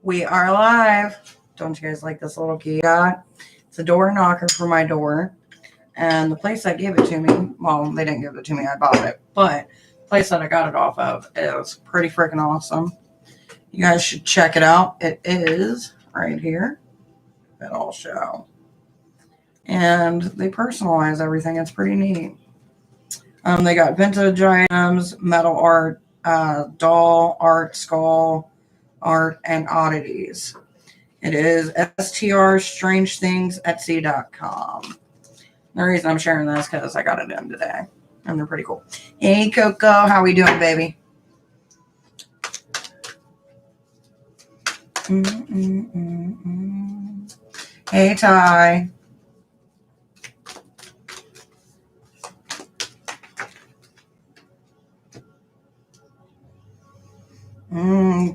We are live. Don't you guys like this little key? It's a door knocker for my door. And the place that gave it to me, well, they didn't give it to me, I bought it. But the place that I got it off of is pretty freaking awesome. You guys should check it out. It is right here. It'll show. And they personalize everything. It's pretty neat. They got vintage items, metal art, doll art, skull art, and oddities. It is strangethings.etsy.com. The reason I'm sharing this because I got it in today, and they're pretty cool. Hey, Coco, how we doing, baby? Hey, Ty.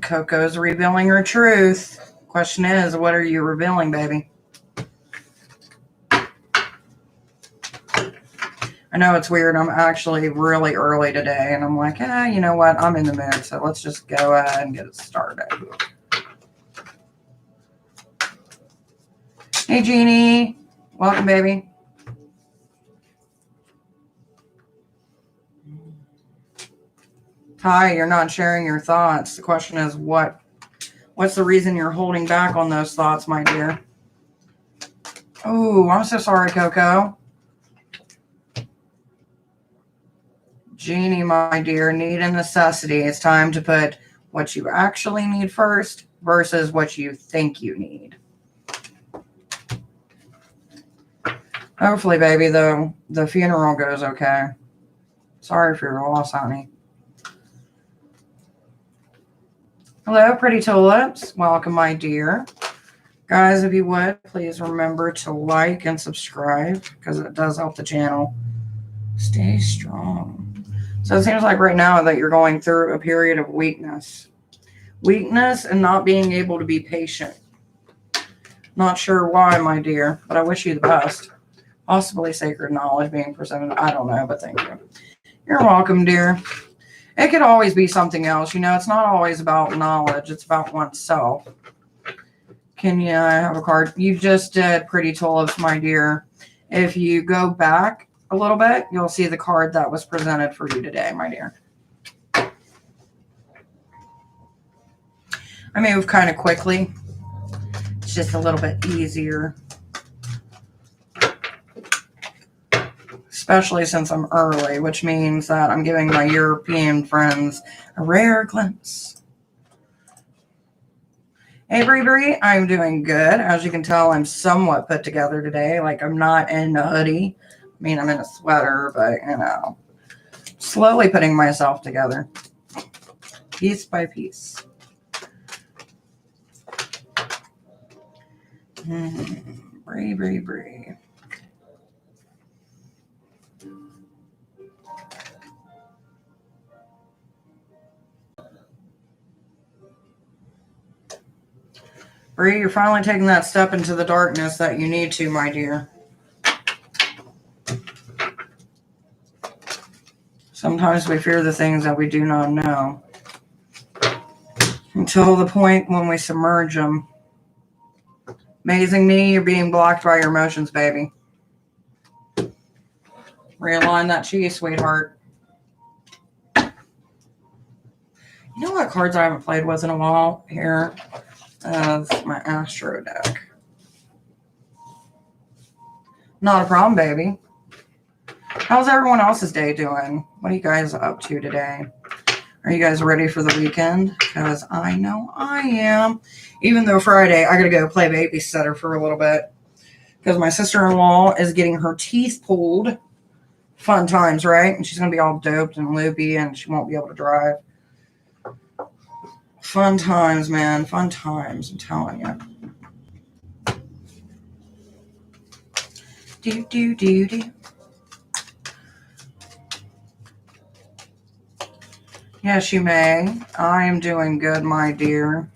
Coco's revealing her truth. Question is, what are you revealing, baby? I know it's weird. I'm actually really early today, and I'm like, you know what? I'm in the mood, so let's just go ahead and get it started. Hey, Jeannie. Welcome, baby. Ty, you're not sharing your thoughts. The question is, what's the reason you're holding back on those thoughts, my dear? Oh, I'm so sorry, Coco. Jeannie, my dear, need and necessity. It's time to put what you actually need first versus what you think you need. Hopefully, baby, though, the funeral goes okay. Sorry for your loss, honey. Hello, pretty tulips. Welcome, my dear. Guys, if you would, please remember to like and subscribe because it does help the channel stay strong. So it seems like right now that you're going through a period of weakness. Weakness and not being able to be patient. Not sure why, my dear, but I wish you the best. Possibly sacred knowledge being presented. I don't know, but thank you. You're welcome, dear. It could always be something else. You know, it's not always about knowledge. It's about oneself. Can you have a card? You just did pretty tulips, my dear. If you go back a little bit, you'll see the card that was presented for you today, my dear. I move kind of quickly. It's just a little bit easier. Especially since I'm early, which means that I'm giving my European friends a rare glimpse. Hey, Bree, I'm doing good. As you can tell, I'm somewhat put together today. Like, I'm not in a hoodie. I mean, I'm in a sweater, but, you know, slowly putting myself together. Piece by piece. Bree. Bree, you're finally taking that step into the darkness that you need to, my dear. Sometimes we fear the things that we do not know. Until the point when we submerge them. Amazing me, you're being blocked by your emotions, baby. Realign that chi, sweetheart. You know what cards I haven't played with in a while here? It's my Astro deck. Not a problem, baby. How's everyone else's day doing? What are you guys up to today? Are you guys ready for the weekend? Because I know I am. Even though Friday, I got to go play babysitter for a little bit. Because my sister-in-law is getting her teeth pulled. Fun times, right? And she's going to be all doped and loopy and she won't be able to drive. Fun times, man. Fun times, I'm telling you. Do. Yes, you may. I am doing good, my dear.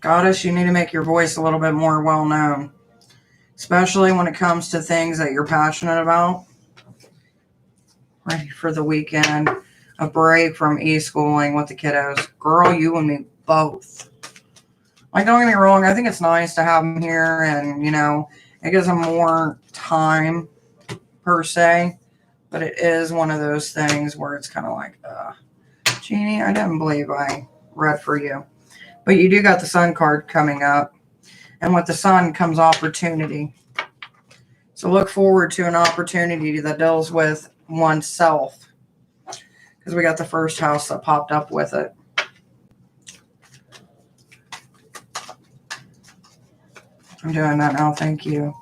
Goddess, you need to make your voice a little bit more well known, especially when it comes to things that you're passionate about. Ready for the weekend, a break from e-schooling with the kiddos. Girl, you and me both. Like, don't get me wrong, I think it's nice to have them here, and, you know, it gives them more time, per se, but it is one of those things where it's kind of like, Jeannie, I didn't believe I read for you. But you do got the Sun card coming up, and with the Sun comes opportunity. So look forward to an opportunity that deals with oneself, because we got the first house that popped up with it. I'm doing that now. Thank you.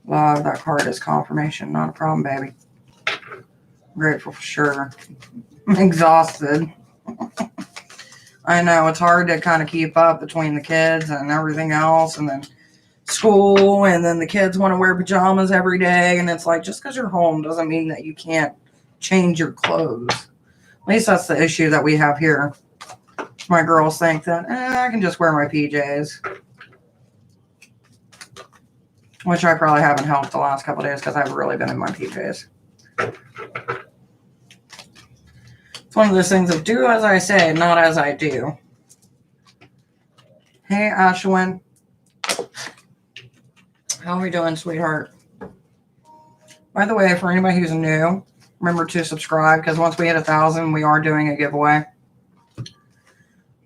Love, that card is confirmation. Not a problem, baby. I'm grateful for sure. I'm exhausted. I know it's hard to kind of keep up between the kids and everything else, and then school, and then the kids want to wear pajamas every day, and it's like, just because you're home doesn't mean that you can't change your clothes. At least that's the issue that we have here. My girls think that I can just wear my PJs, which I probably haven't helped the last couple of days because I've really been in my PJs. It's one of those things of do as I say, not as I do. Hey, Ashwin. How are we doing, sweetheart? By the way, for anybody who's new, remember to subscribe, because once we hit 1,000, we are doing a giveaway.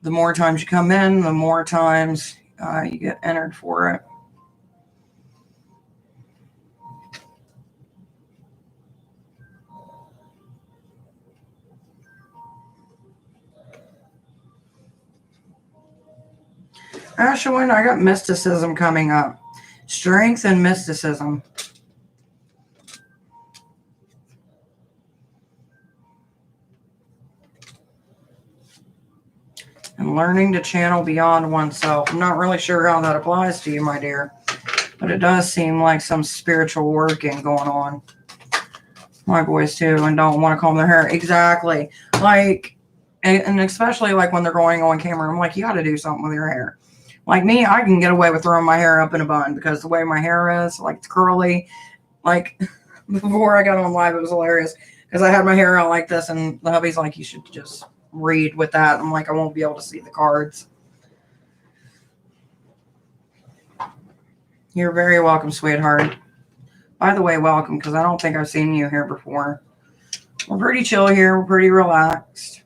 The more times you come in, the more times you get entered for it. Ashwin, I got mysticism coming up. Strength and mysticism. And learning to channel beyond oneself. I'm not really sure how that applies to you, my dear, but it does seem like some spiritual working going on. My boys too, and don't want to comb their hair. Exactly. Like, and especially like when they're going on camera, I'm like, you got to do something with your hair. Like me, I can get away with throwing my hair up in a bun because the way my hair is, like, it's curly. Like, before I got on live, it was hilarious because I had my hair out like this, and the hubby's like, you should just read with that. I'm like, I won't be able to see the cards. You're very welcome, sweetheart. By the way, welcome, because I don't think I've seen you here before. We're pretty chill here. We're pretty relaxed.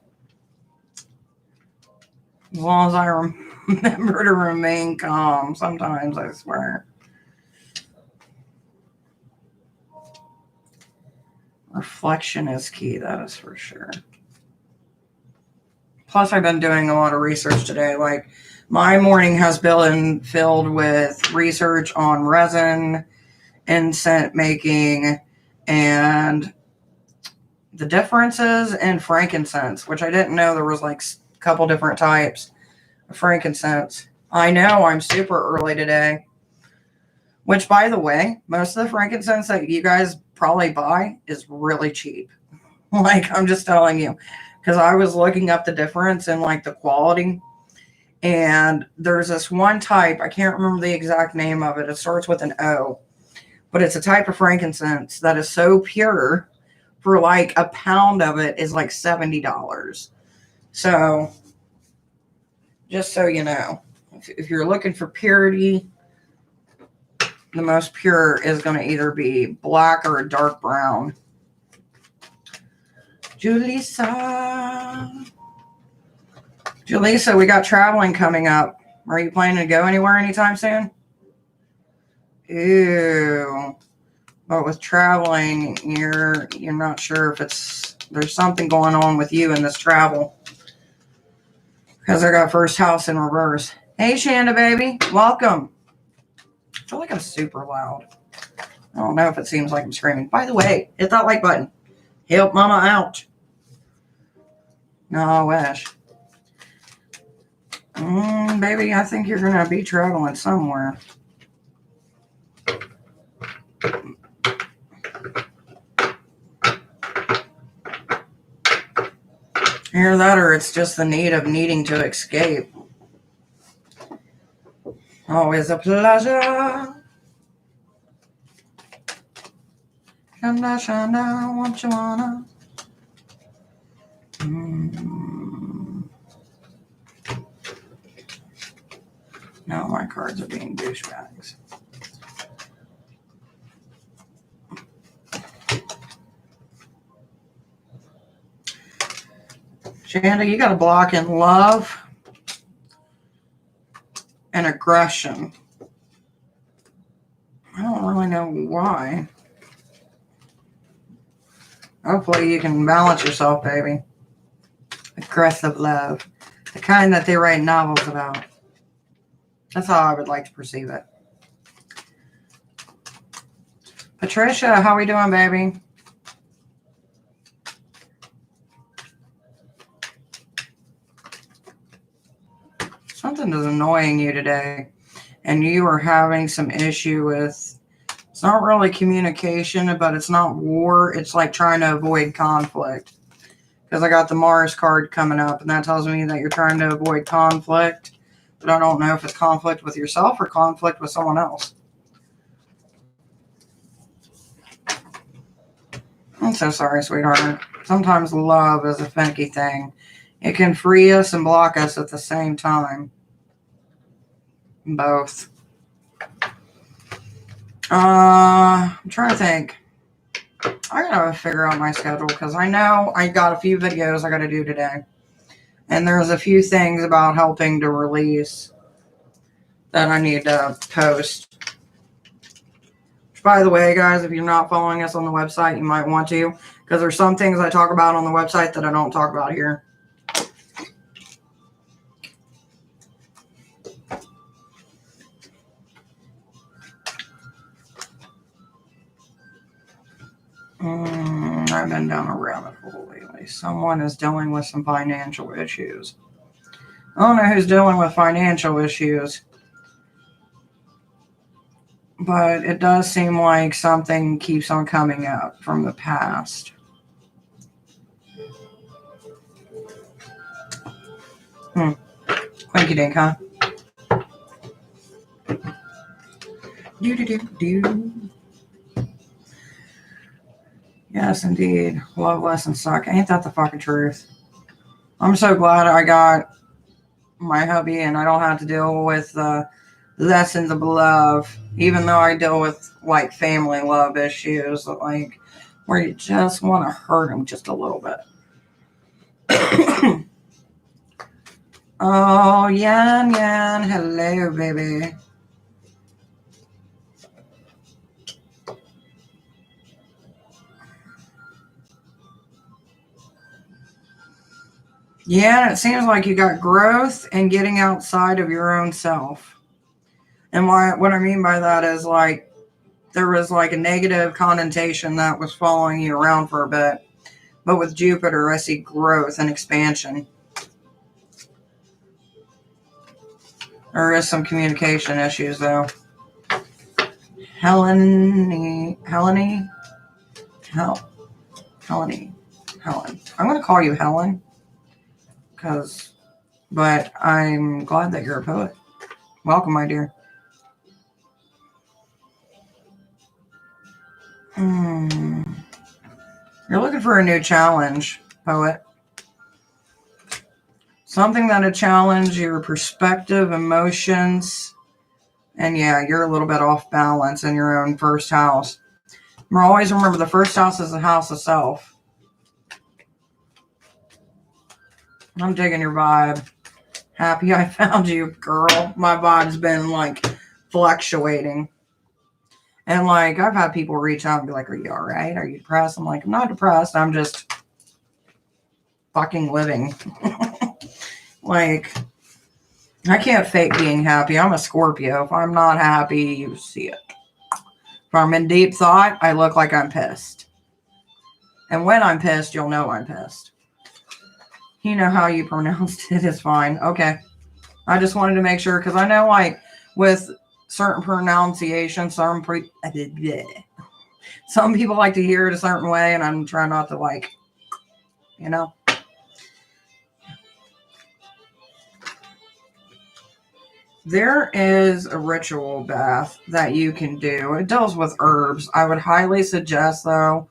As long as I remember to remain calm. Sometimes, I swear. Reflection is key, that is for sure. Plus, I've been doing a lot of research today. Like, my morning has been filled with research on resin, incense making, and the differences in frankincense, which I didn't know there was like a couple different types of frankincense. I know I'm super early today. Which, by the way, most of the frankincense that you guys probably buy is really cheap. Like, I'm just telling you. Because I was looking up the difference in, like, the quality. And there's this one type. I can't remember the exact name of it. It starts with an O. But it's a type of frankincense that is so pure. For, like, a pound of it is, like, $70. So, just so you know. If you're looking for purity, the most pure is going to either be black or a dark brown. Julissa, we got traveling coming up. Are you planning to go anywhere anytime soon? Ew. But with traveling, you're not sure if there's something going on with you in this travel. Because I got first house in reverse. Hey, Shanda, baby. Welcome. I feel like I'm super loud. I don't know if it seems like I'm screaming. By the way, hit that like button. Help mama out. No, I wish. Baby, I think you're going to be traveling somewhere. Either that or it's just the need of needing to escape. Always a pleasure. Shana, shana, what you wanna? No, my cards are being douchebags. Shanda, you got a block in love and aggression. I don't really know why. Hopefully you can balance yourself, baby. Aggressive love. The kind that they write novels about. That's how I would like to perceive it. Patricia, how we doing, baby? Something is annoying you today. And you are having some issue with, it's not really communication, but it's not war. It's like trying to avoid conflict. Because I got the Mars card coming up, and that tells me that you're trying to avoid conflict. But I don't know if it's conflict with yourself or conflict with someone else. I'm so sorry, sweetheart. Sometimes love is a finicky thing. It can free us and block us at the same time. Both. I'm trying to think. I gotta figure out my schedule because I know I got a few videos I gotta do today. And there's a few things about helping to release that I need to post. Which, by the way, guys, if you're not following us on the website, you might want to. Because there's some things I talk about on the website that I don't talk about here. I've been down a rabbit hole lately. Someone is dealing with some financial issues. I don't know who's dealing with financial issues. But it does seem like something keeps on coming up from the past. Quinky dink, huh? Do. Yes, indeed. Love lessons suck. Ain't that the fucking truth? I'm so glad I got my hubby and I don't have to deal with lessons of love, even though I deal with like family love issues, like where you just want to hurt them just a little bit. Oh, Yan Yan, hello, baby. Yeah, it seems like you got growth and getting outside of your own self. And what I mean by that is like there was like a negative connotation that was following you around for a bit. But with Jupiter, I see growth and expansion. There is some communication issues though. Helen. I'm going to call you Helen. But I'm glad that you're a poet. Welcome, my dear. You're looking for a new challenge, poet. Something that'll challenge your perspective, emotions, and yeah, you're a little bit off balance in your own first house. Always remember the first house is the house of self. I'm digging your vibe. Happy I found you, girl. My vibe's been like fluctuating. And like, I've had people reach out and be like, are you all right? Are you depressed? I'm like, I'm not depressed. I'm just fucking living. Like, I can't fake being happy. I'm a Scorpio. If I'm not happy, you see it. If I'm in deep thought, I look like I'm pissed. And when I'm pissed, you'll know I'm pissed. You know how you pronounced it is fine. Okay. I just wanted to make sure because I know like with certain pronunciations, some people like to hear it a certain way and I'm trying not to like, you know. There is a ritual bath that you can do. It deals with herbs. I would highly suggest, though,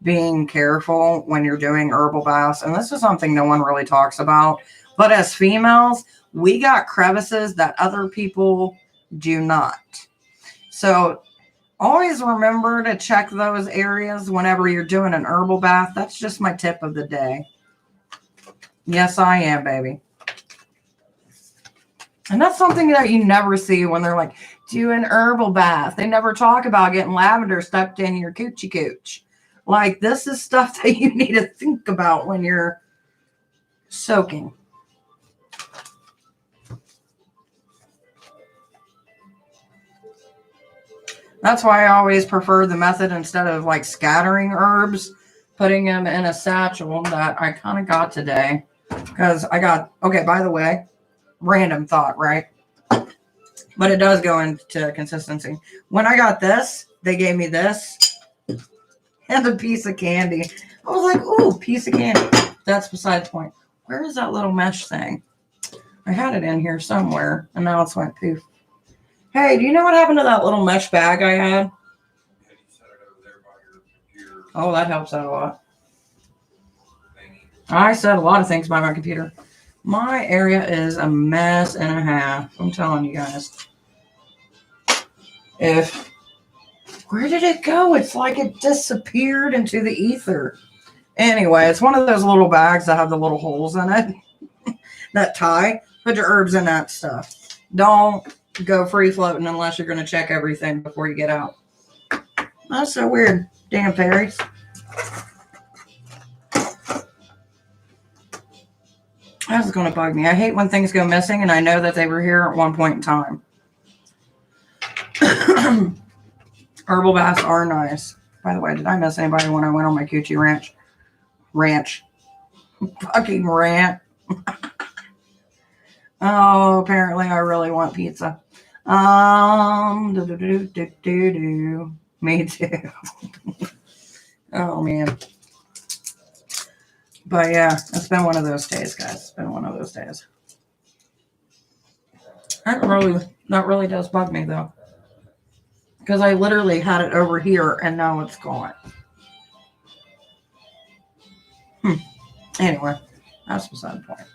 being careful when you're doing herbal baths. And this is something no one really talks about. But as females, we got crevices that other people do not. So always remember to check those areas whenever you're doing an herbal bath. That's just my tip of the day. Yes, I am, baby. And that's something that you never see when they're like, do an herbal bath. They never talk about getting lavender stuck in your coochie cooch. Like, this is stuff that you need to think about when you're soaking. That's why I always prefer the method instead of like scattering herbs, putting them in a satchel that I kind of got today. Because I got, okay, by the way, random thought, right? But it does go into consistency. When I got this, they gave me this and a piece of candy. I was like, ooh, piece of candy. That's beside the point. Where is that little mesh thing? I had it in here somewhere, and now it's went poof. Hey, do you know what happened to that little mesh bag I had? Oh, that helps out a lot. I said a lot of things by my computer. My area is a mess and a half. I'm telling you guys. Where did it go? It's like it disappeared into the ether. Anyway, it's one of those little bags that have the little holes in it that tie. Put your herbs in that stuff. Don't go free floating unless you're going to check everything before you get out. That's so weird. Damn fairies. That's going to bug me. I hate when things go missing and I know that they were here at one point in time. Herbal baths are nice. By the way, did I miss anybody when I went on my coochie ranch? Fucking rant. Oh, apparently I really want pizza. Me too. Oh, man. But yeah, it's been one of those days, guys. It's been one of those days. That really does bug me, though. Because I literally had it over here, and now it's gone. Anyway, that's beside the point.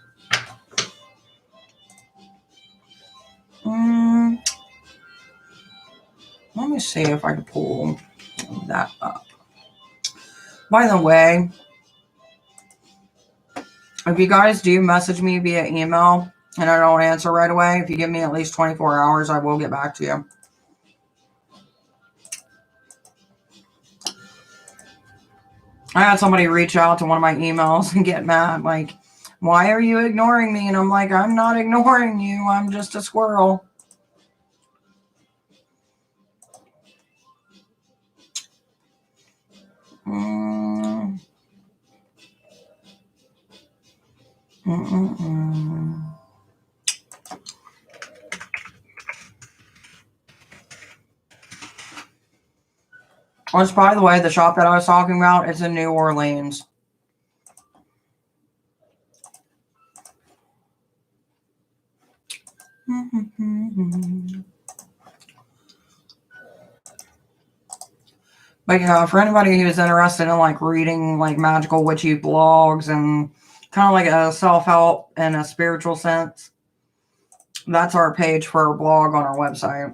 Let me see if I can pull that up. By the way, if you guys do message me via email and I don't answer right away, if you give me at least 24 hours, I will get back to you. I had somebody reach out to one of my emails and get mad, like, why are you ignoring me? And I'm like, I'm not ignoring you. I'm just a squirrel. Which, by the way, the shop that I was talking about is in New Orleans. But yeah, for anybody who's interested in like reading like magical witchy blogs and kind of like a self-help in a spiritual sense, that's our page for our blog on our website.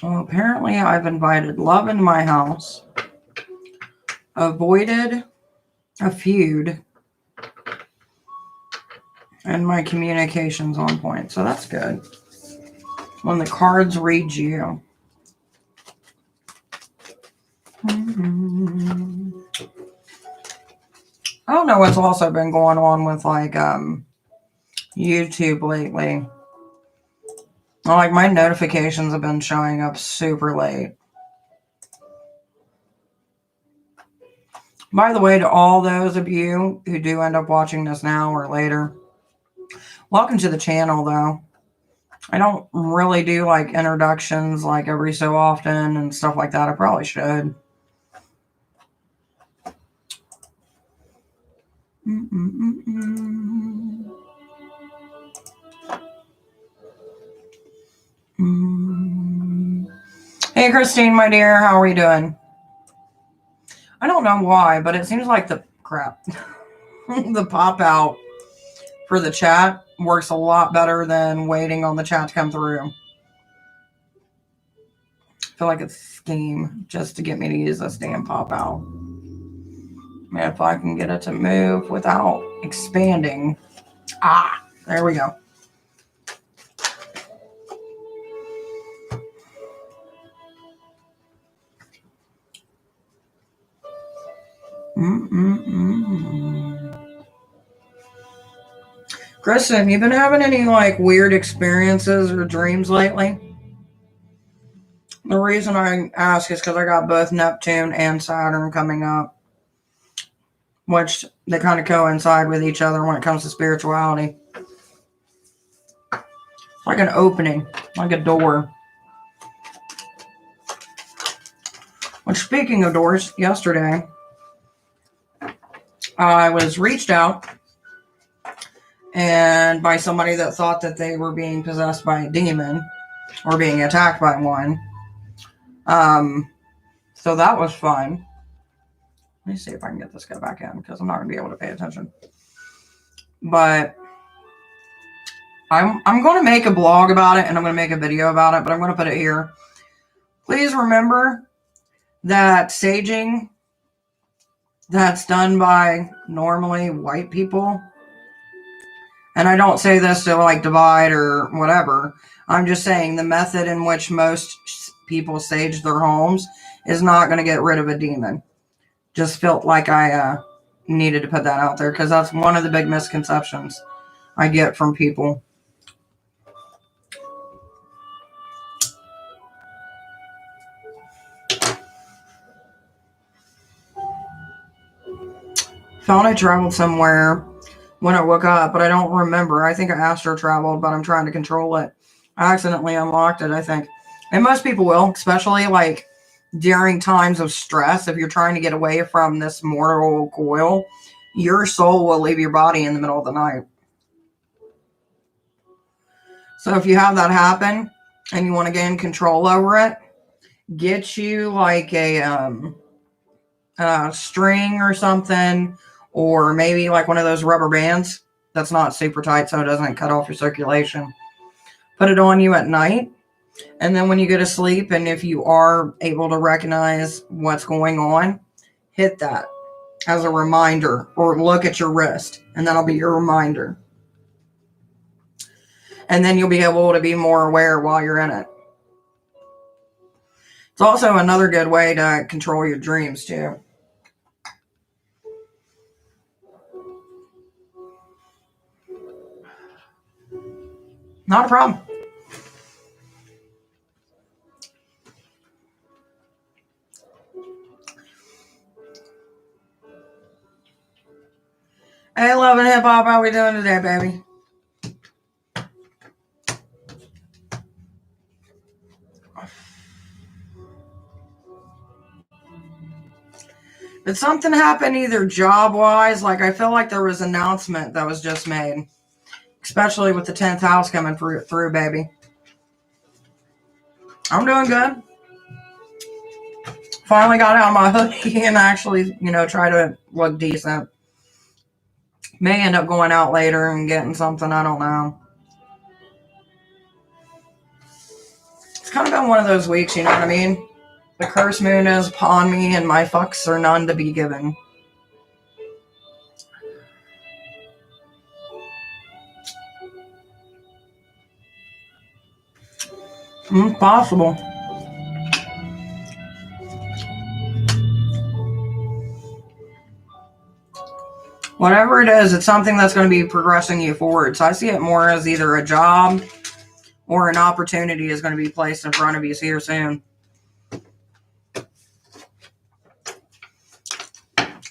Well, apparently I've invited love into my house, avoided a feud, and my communication's on point. So that's good. When the cards read you. I don't know what's also been going on with like YouTube lately. Like my notifications have been showing up super late. By the way, to all those of you who do end up watching this now or later, welcome to the channel, though. I don't really do like introductions like every so often and stuff like that. I probably should. Hey, Christine, my dear, how are you doing? I don't know why, but it seems like the pop out for the chat works a lot better than waiting on the chat to come through. I feel like it's a scheme just to get me to use this damn pop out. And if I can get it to move without expanding. There we go. Kristen, you been having any like weird experiences or dreams lately? The reason I ask is because I got both Neptune and Saturn coming up, which they kind of coincide with each other when it comes to spirituality. It's like an opening, like a door. Which, speaking of doors, yesterday I was reached out and by somebody that thought that they were being possessed by a demon or being attacked by one. So that was fun. Let me see if I can get this guy back in because I'm not going to be able to pay attention. But I'm going to make a blog about it and I'm going to make a video about it, but I'm going to put it here. Please remember that saging that's done by normally white people, and I don't say this to like divide or whatever, I'm just saying the method in which most people sage their homes is not going to get rid of a demon. Just felt like I needed to put that out there because that's one of the big misconceptions I get from people. Thought I traveled somewhere when I woke up, but I don't remember. I think I astro traveled, but I'm trying to control it. I accidentally unlocked it, I think. And most people will, especially like during times of stress. If you're trying to get away from this mortal coil, your soul will leave your body in the middle of the night. So if you have that happen and you want to gain control over it, get you like a string or something, or maybe like one of those rubber bands that's not super tight so it doesn't cut off your circulation. Put it on you at night, and then when you go to sleep, and if you are able to recognize what's going on, hit that as a reminder, or look at your wrist, and that'll be your reminder. And then you'll be able to be more aware while you're in it. It's also another good way to control your dreams too. Not a problem. Hey, Love and Hip Hop, how we doing today, baby? Did something happen either job-wise? Like, I feel like there was an announcement that was just made. Especially with the 10th house coming through, baby. I'm doing good. Finally got out of my hoodie and actually, try to look decent. May end up going out later and getting something, I don't know. It's kind of been one of those weeks, you know what I mean? The curse moon is upon me and my fucks are none to be given. Possible. Whatever it is, it's something that's going to be progressing you forward. So I see it more as either a job or an opportunity is going to be placed in front of you here soon.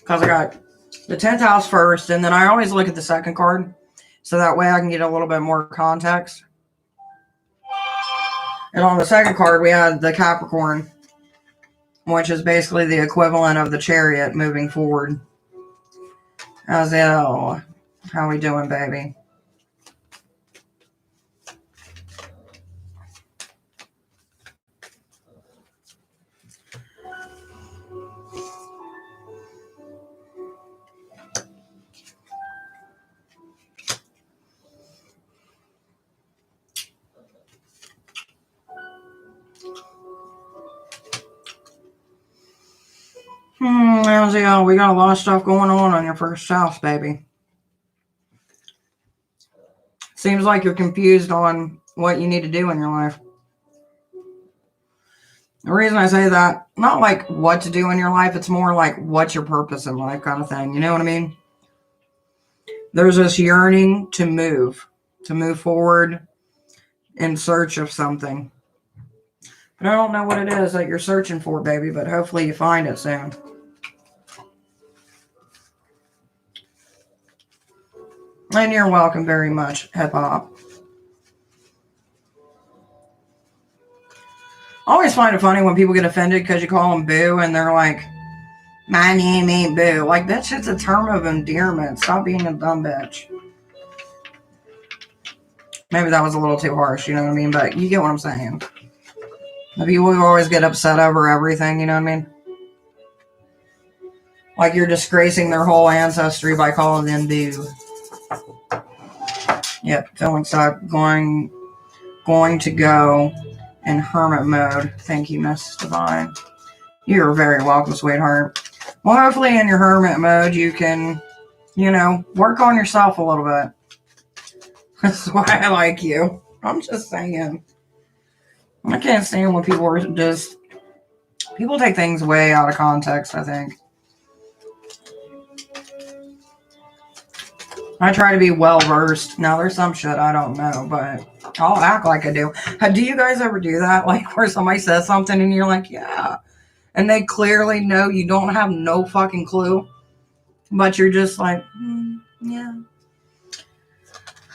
Because I got the 10th house first, and then I always look at the second card. So that way I can get a little bit more context. And on the second card, we had the Capricorn, which is basically the equivalent of the Chariot moving forward. How we doing, baby? We got a lot of stuff going on your first house, baby. Seems like you're confused on what you need to do in your life. The reason I say that, not like what to do in your life, it's more like what's your purpose in life kind of thing. You know what I mean? There's this yearning to move forward in search of something. But I don't know what it is that you're searching for, baby, but hopefully you find it soon. And you're welcome very much, hip hop. I always find it funny when people get offended because you call them boo and they're like, my name ain't boo. Like, that shit's a term of endearment. Stop being a dumb bitch. Maybe that was a little too harsh, you know what I mean? But you get what I'm saying. The people who always get upset over everything, you know what I mean? Like you're disgracing their whole ancestry by calling them boo. Yep, feeling stuck, going to go in hermit mode. Thank you, Miss Divine. You're very welcome, sweetheart. Well, hopefully in your hermit mode, you can, work on yourself a little bit. That's why I like you. I'm just saying. I can't stand when people take things way out of context, I think. I try to be well-versed. Now, there's some shit I don't know, but I'll act like I do. Do you guys ever do that? Like, where somebody says something and you're like, yeah. And they clearly know you don't have no fucking clue. But you're just like, yeah.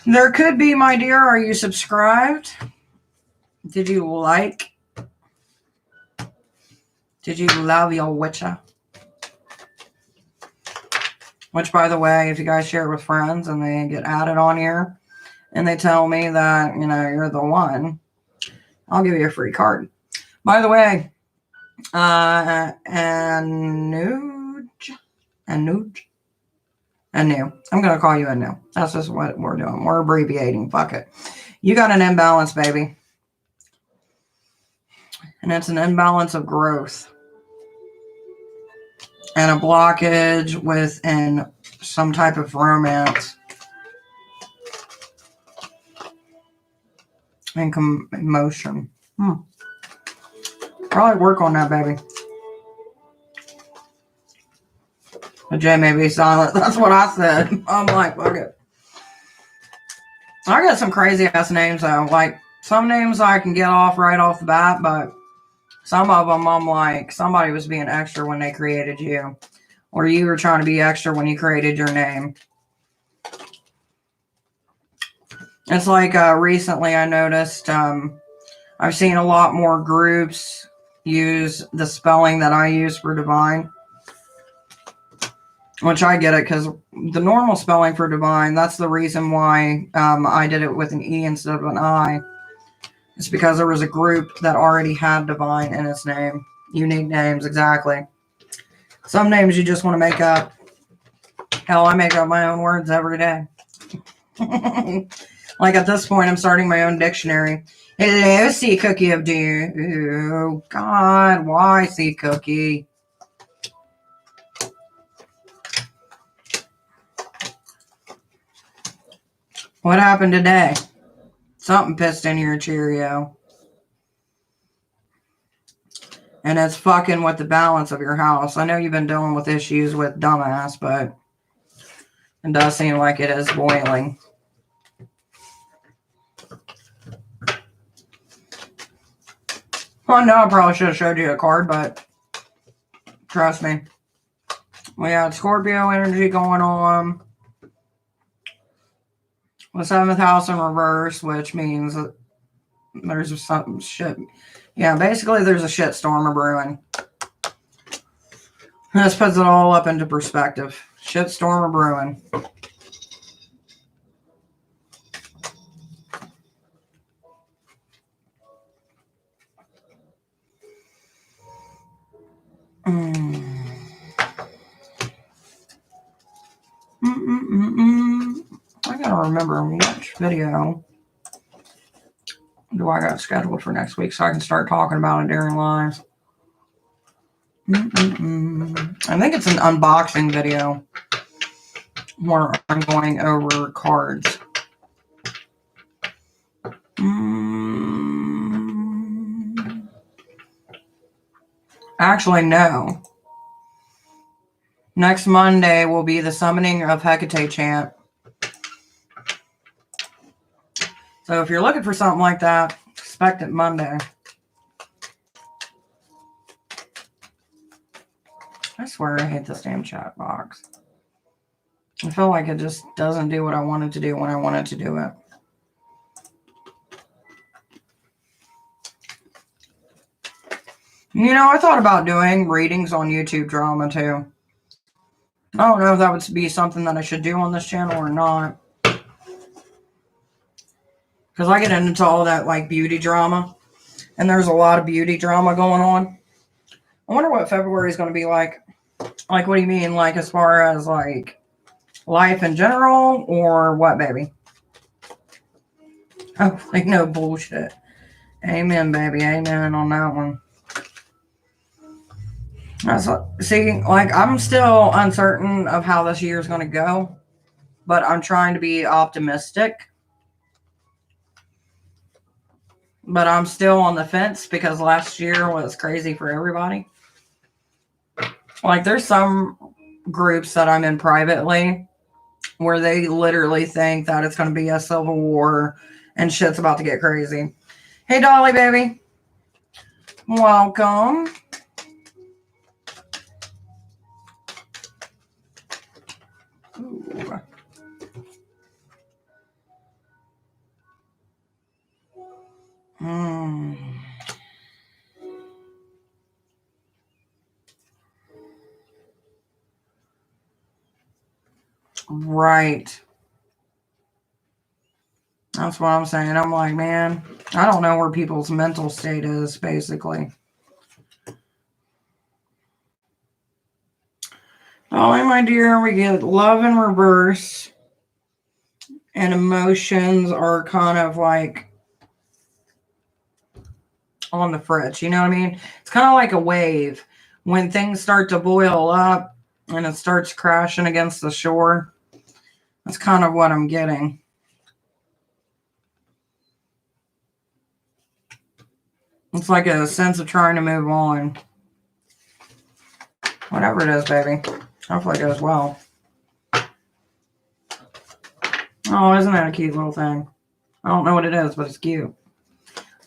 There could be, my dear. Are you subscribed? Did you like? Did you love your witcher? Which, by the way, if you guys share it with friends and they get added on here and they tell me that, you're the one, I'll give you a free card. By the way, Anu. I'm going to call you Anu. That's just what we're doing. We're abbreviating. Fuck it. You got an imbalance, baby. And it's an imbalance of growth. And a blockage within some type of romance. And emotion. Probably work on that, baby. The J may be silent. That's what I said. I'm like, fuck it. I got some crazy ass names though. Like, some names I can get off right off the bat, but some of them I'm like, somebody was being extra when they created you. Or you were trying to be extra when you created your name. It's like recently I noticed I've seen a lot more groups use the spelling that I use for divine. Which I get it, because the normal spelling for divine, that's the reason why I did it with an E instead of an I. It's because there was a group that already had divine in its name. Unique names, exactly. Some names you just want to make up. Hell, I make up my own words every day. Like at this point, I'm starting my own dictionary. Hello, Sea Cookie of Doom. Oh, God, why Sea Cookie? What happened today? Something pissed into your Cheerio. And it's fucking with the balance of your house. I know you've been dealing with issues with dumbass, but it does seem like it is boiling. Well, no, I probably should have showed you a card, but trust me. We got Scorpio energy going on. The 7th house in reverse, which means there's some shit. Yeah, basically there's a shit storm brewing. This puts it all up into perspective. Shit storm brewing. I gotta remember which video do I got scheduled for next week so I can start talking about it during live. I think it's an unboxing video where I'm going over cards. Actually, no. Next Monday will be the summoning of Hecate chant. So if you're looking for something like that, expect it Monday. I swear I hate this damn chat box. I feel like it just doesn't do what I want it to do when I want it to do it. You know, I thought about doing readings on YouTube drama too. I don't know if that would be something that I should do on this channel or not. Because I get into all that like beauty drama. And there's a lot of beauty drama going on. I wonder what February is going to be like. Like, what do you mean? Like, as far as like life in general or what, baby? Oh, like, no bullshit. Amen, baby. Amen on that one. See, like, I'm still uncertain of how this year is going to go, but I'm trying to be optimistic. But I'm still on the fence because last year was crazy for everybody. Like, there's some groups that I'm in privately where they literally think that it's going to be a civil war and shit's about to get crazy. Hey, Dolly, baby. Welcome. Ooh. Right. That's what I'm saying. I'm like, man, I don't know where people's mental state is, basically. Oh, my dear, we get love in reverse. And emotions are kind of like on the fritz. You know what I mean? It's kind of like a wave. When things start to boil up and it starts crashing against the shore. That's kind of what I'm getting. It's like a sense of trying to move on. Whatever it is, baby. Hopefully it goes well. Oh, isn't that a cute little thing? I don't know what it is, but it's cute.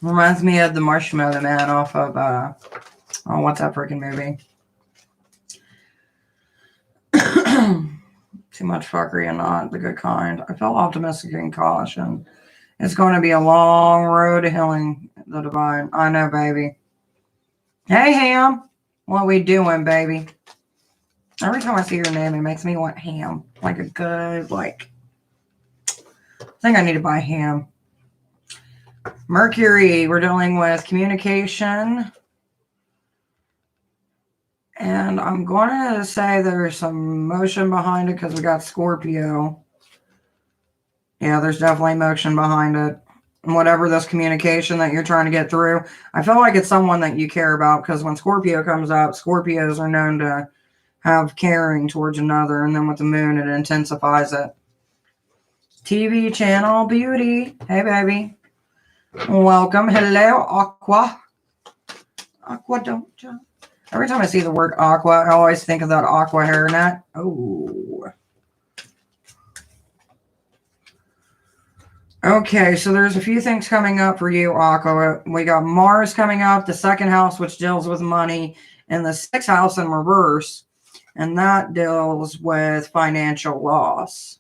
Reminds me of the Marshmallow Man off of, oh, what's that freaking movie? Too much fuckery and not the good kind. I feel optimistic and caution. It's going to be a long road to healing the divine. I know, baby. Hey, Ham. What we doing, baby? Every time I see your name, it makes me want ham. Like a good, like... I think I need to buy ham. Mercury, we're dealing with communication. And I'm going to say there's some motion behind it because we got Scorpio. Yeah, there's definitely motion behind it. And whatever this communication that you're trying to get through, I feel like it's someone that you care about because when Scorpio comes up, Scorpios are known to have caring towards another. And then with the moon, it intensifies it. TV channel beauty. Hey, baby. Welcome. Hello, Aqua. Aqua, don't jump. Every time I see the word aqua, I always think of that aqua hairnet. Oh. Okay, so there's a few things coming up for you, Aqua. We got Mars coming up, the second house, which deals with money, and the sixth house in reverse. And that deals with financial loss.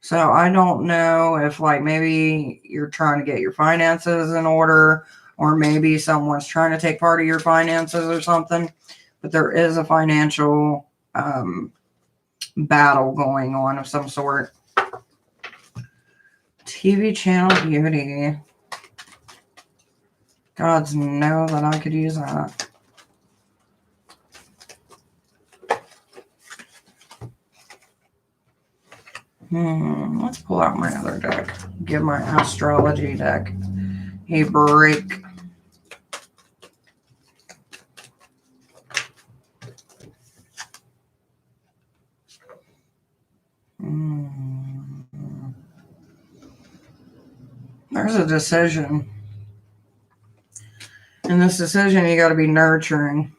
So I don't know if like maybe you're trying to get your finances in order, or maybe someone's trying to take part of your finances or something. But there is a financial battle going on of some sort. TV channel beauty. Gods know that I could use that. Let's pull out my other deck. Give my astrology deck a break. There's a decision. In this decision, you got to be nurturing.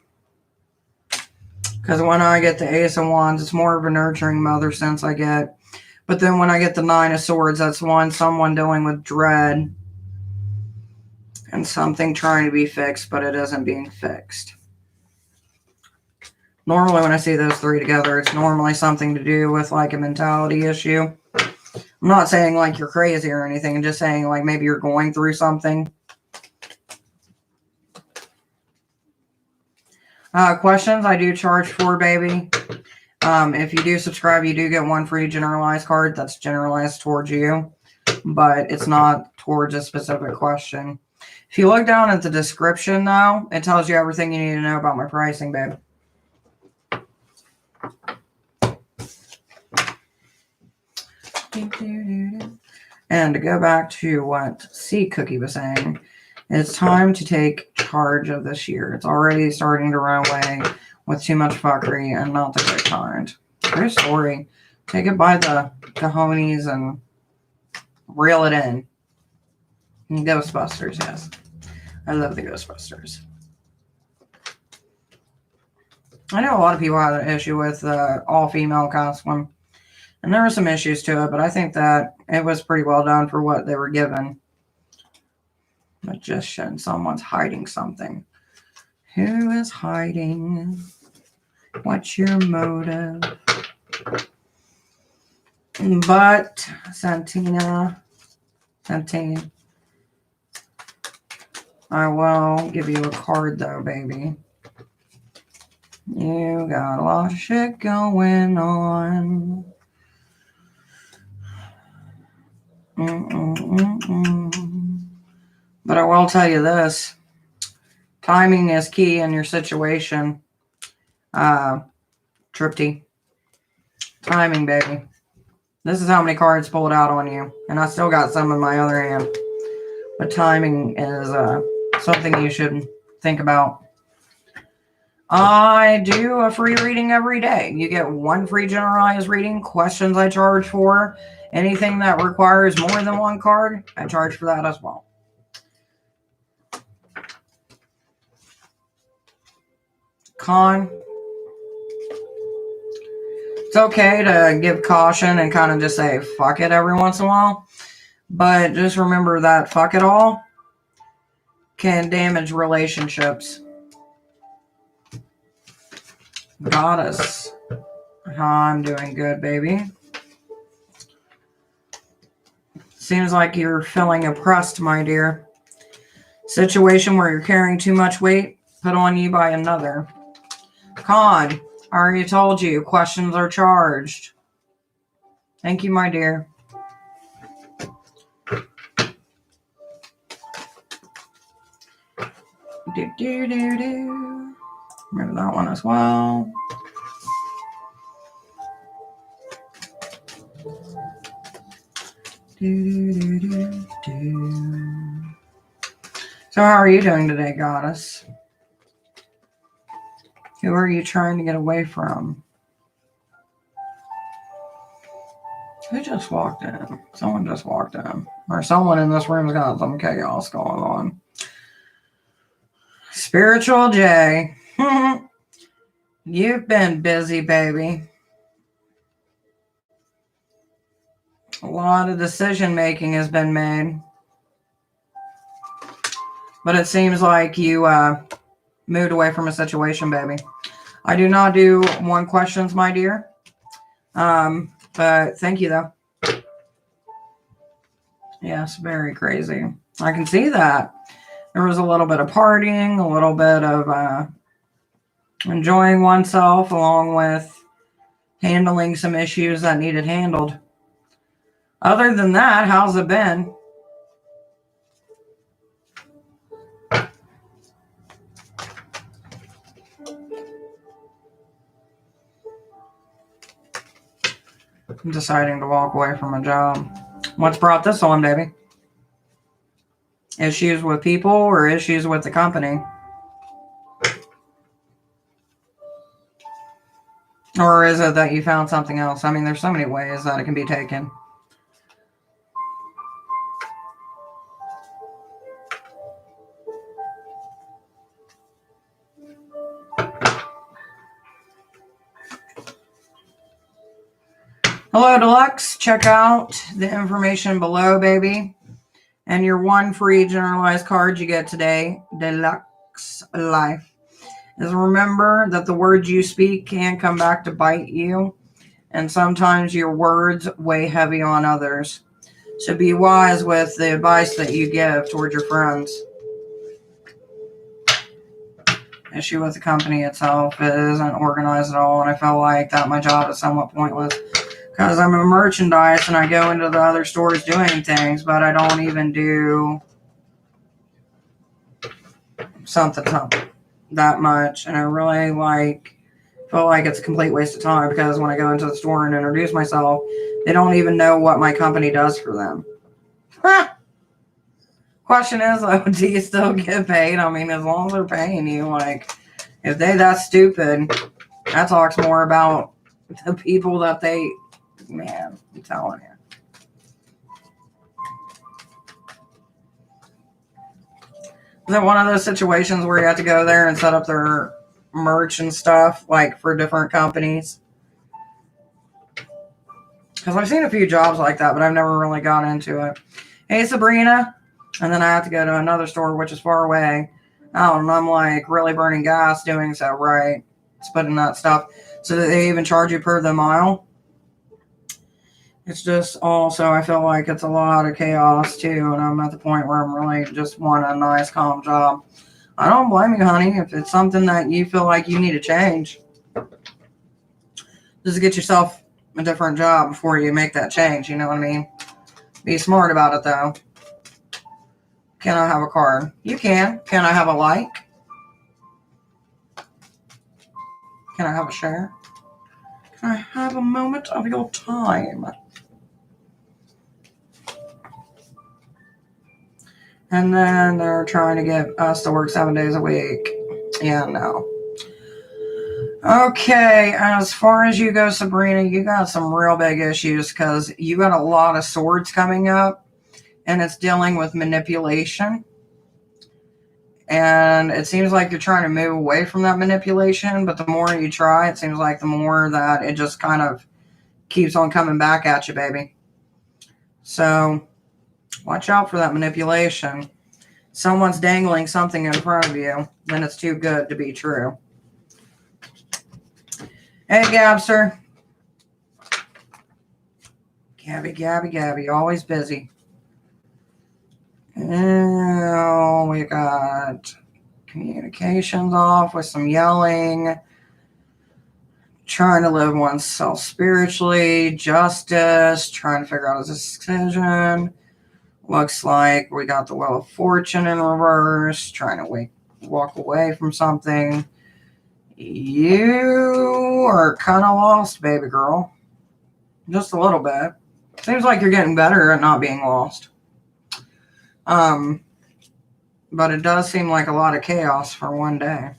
Because when I get the Ace of Wands, it's more of a nurturing mother sense I get. But then when I get the Nine of Swords, that's someone dealing with dread. And something trying to be fixed, but it isn't being fixed. Normally when I see those three together, it's normally something to do with like a mentality issue. I'm not saying like you're crazy or anything. I'm just saying like maybe you're going through something. Questions I do charge for, baby. If you do subscribe, you do get one free generalized card that's generalized towards you, but it's not towards a specific question. If you look down at the description, though, it tells you everything you need to know about my pricing, babe. And to go back to what Sea Cookie was saying, it's time to take charge of this year. It's already starting to run away with too much fuckery and not the good kind. True story. Take it by the cojones and reel it in. And Ghostbusters, yes. I love the Ghostbusters. I know a lot of people had an issue with the all-female cast one. And there were some issues to it, but I think that it was pretty well done for what they were given. Magician. Someone's hiding something. Who is hiding? What's your motive? But, Santine, I will give you a card, though, baby. You got a lot of shit going on. But I will tell you this. Timing is key in your situation. Tripty. Timing, baby. This is how many cards pulled out on you. And I still got some in my other hand. But timing is something you should think about. I do a free reading every day. You get one free generalized reading. Questions I charge for. Anything that requires more than one card, I charge for that as well. Con. It's okay to give caution and kind of just say fuck it every once in a while. But just remember that fuck it all can damage relationships. Goddess. I'm doing good, baby. Seems like you're feeling oppressed, my dear. Situation where you're carrying too much weight put on you by another. Con. I already told you. Questions are charged. Thank you, my dear. Remember that one as well. So how are you doing today, Goddess? Who are you trying to get away from? Who just walked in? Someone just walked in. Or someone in this room's got some chaos going on. Spiritual J. You've been busy, baby. A lot of decision making has been made. But it seems like you moved away from a situation, baby. I do not do one questions, my dear. But thank you, though. Yes, very crazy. I can see that. There was a little bit of partying, a little bit of enjoying oneself, along with handling some issues that needed handled. Other than that, how's it been? I'm deciding to walk away from a job. What's brought this on, baby? Issues with people or issues with the company? Or is it that you found something else? I mean, there's so many ways that it can be taken. Hello, Deluxe. Check out the information below, baby. And your one free generalized card you get today, Deluxe Life, is remember that the words you speak can come back to bite you. And sometimes your words weigh heavy on others. So be wise with the advice that you give towards your friends. Issue with the company itself, it isn't organized at all. And I feel like that my job is somewhat pointless. Because I'm a merchandise and I go into the other stores doing things, but I don't even do something that much. And I really feel like it's a complete waste of time because when I go into the store and introduce myself, they don't even know what my company does for them. Question is, though, do you still get paid? I mean, as long as they're paying you, like, if they that stupid, that talks more about the people that they, man, I'm telling you. Is it one of those situations where you have to go there and set up their merch and stuff, like for different companies? Because I've seen a few jobs like that, but I've never really got into it. Hey, Sabrina. And then I have to go to another store, which is far away. Oh, and I'm like really burning gas doing so, right? Splitting that stuff. So that they even charge you per the mile. It's just also, I feel like it's a lot of chaos too. And I'm at the point where I'm really just want a nice, calm job. I don't blame you, honey. If it's something that you feel like you need to change, just get yourself a different job before you make that change. You know what I mean? Be smart about it, though. Can I have a card? You can. Can I have a like? Can I have a share? Can I have a moment of your time? And then they're trying to get us to work 7 days a week. Yeah, no. Okay, as far as you go, Sabrina, you got some real big issues because you got a lot of swords coming up, and it's dealing with manipulation. And it seems like you're trying to move away from that manipulation, but the more you try, it seems like the more that it just kind of keeps on coming back at you, baby. So watch out for that manipulation. Someone's dangling something in front of you, then it's too good to be true. Hey, Gabster. Gabby, always busy. Oh, we got communications off with some yelling. Trying to live oneself spiritually. Justice. Trying to figure out a decision. Looks like we got the Wheel of Fortune in reverse. Trying to walk away from something. You are kind of lost, baby girl. Just a little bit. Seems like you're getting better at not being lost. But it does seem like a lot of chaos for one day.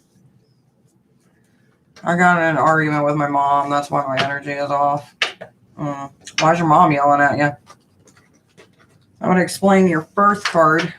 I got in an argument with my mom. That's why my energy is off. Why's your mom yelling at you? I'm going to explain your birth card.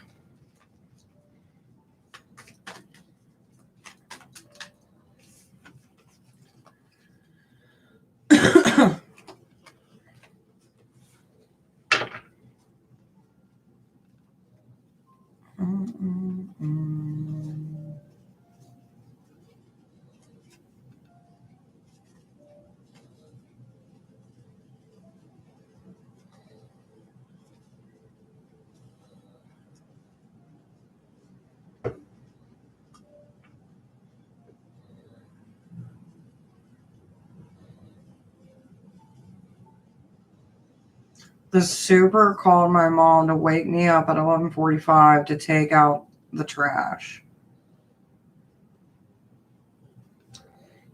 The super called my mom to wake me up at 11:45 to take out the trash.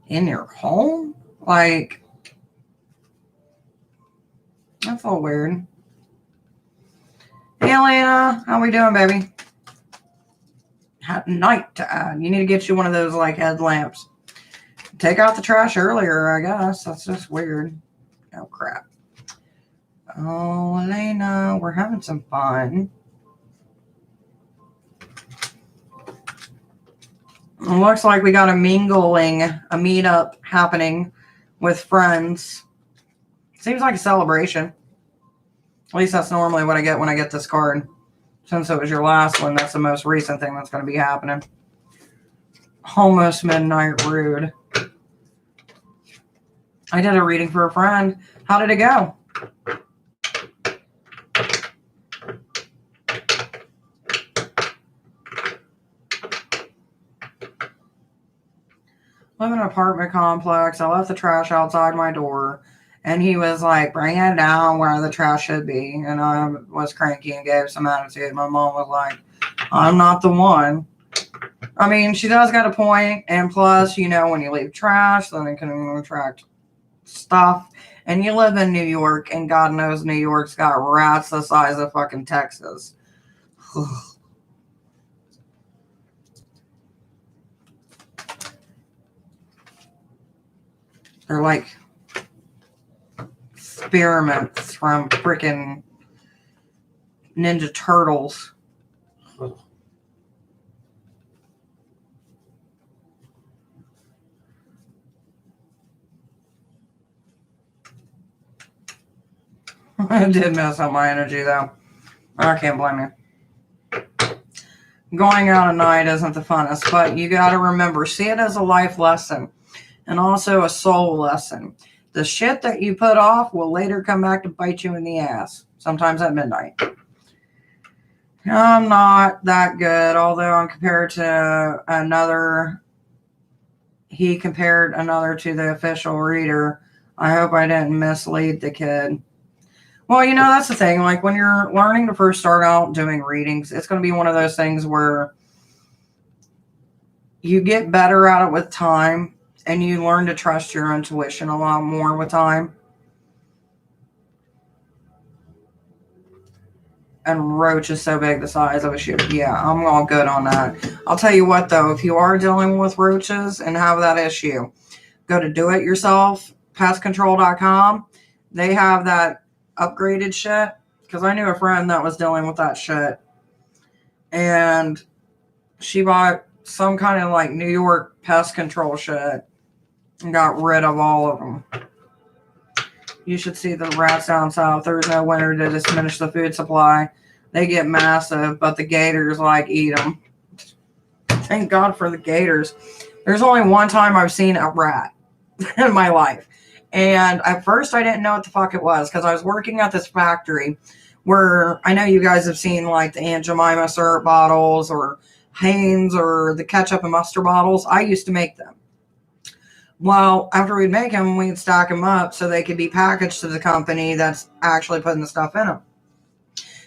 In your home? Like, that's a little weird. Hey, Elena, how we doing, baby? At night to add. You need to get you one of those, like, headlamps. Take out the trash earlier, I guess. That's just weird. Oh, crap. Oh, Elena, we're having some fun. It looks like we got a meetup happening with friends. Seems like a celebration. At least that's normally what I get when I get this card. Since it was your last one, that's the most recent thing that's going to be happening. Almost midnight rude. I did a reading for a friend. How did it go? Live in an apartment complex. I left the trash outside my door. And he was like, bring it down where the trash should be. And I was cranky and gave some attitude. My mom was like, I'm not the one. I mean, she does got a point. And plus, you know, when you leave trash, then it can attract stuff. And you live in New York, and God knows New York's got rats the size of fucking Texas. They're like experiments from freaking Ninja Turtles. It did mess up my energy, though. I can't blame you. Going out at night isn't the funnest, but you got to remember, see it as a life lesson and also a soul lesson. The shit that you put off will later come back to bite you in the ass, sometimes at midnight. I'm not that good, although I'm compared to another. He compared another to the official reader. I hope I didn't mislead the kid. Well, you know, that's the thing. Like, when you're learning to first start out doing readings, it's going to be one of those things where you get better at it with time, and you learn to trust your intuition a lot more with time. And roach is so big the size of a shoe. Yeah, I'm all good on that. I'll tell you what, though, if you are dealing with roaches and have that issue, go to doityourself.pestcontrol.com. They have that upgraded shit, because I knew a friend that was dealing with that shit, and she bought some kind of like New York pest control shit and got rid of all of them. You should see the rats down south. There's no winter to diminish the food supply. They get massive, but the gators like eat them. Thank God for the gators. There's only one time I've seen a rat in my life. And at first I didn't know what the fuck it was, because I was working at this factory where I know you guys have seen like the Aunt Jemima syrup bottles or Hanes or the ketchup and mustard bottles. I used to make them. Well, after we'd make them, we'd stack them up so they could be packaged to the company that's actually putting the stuff in them.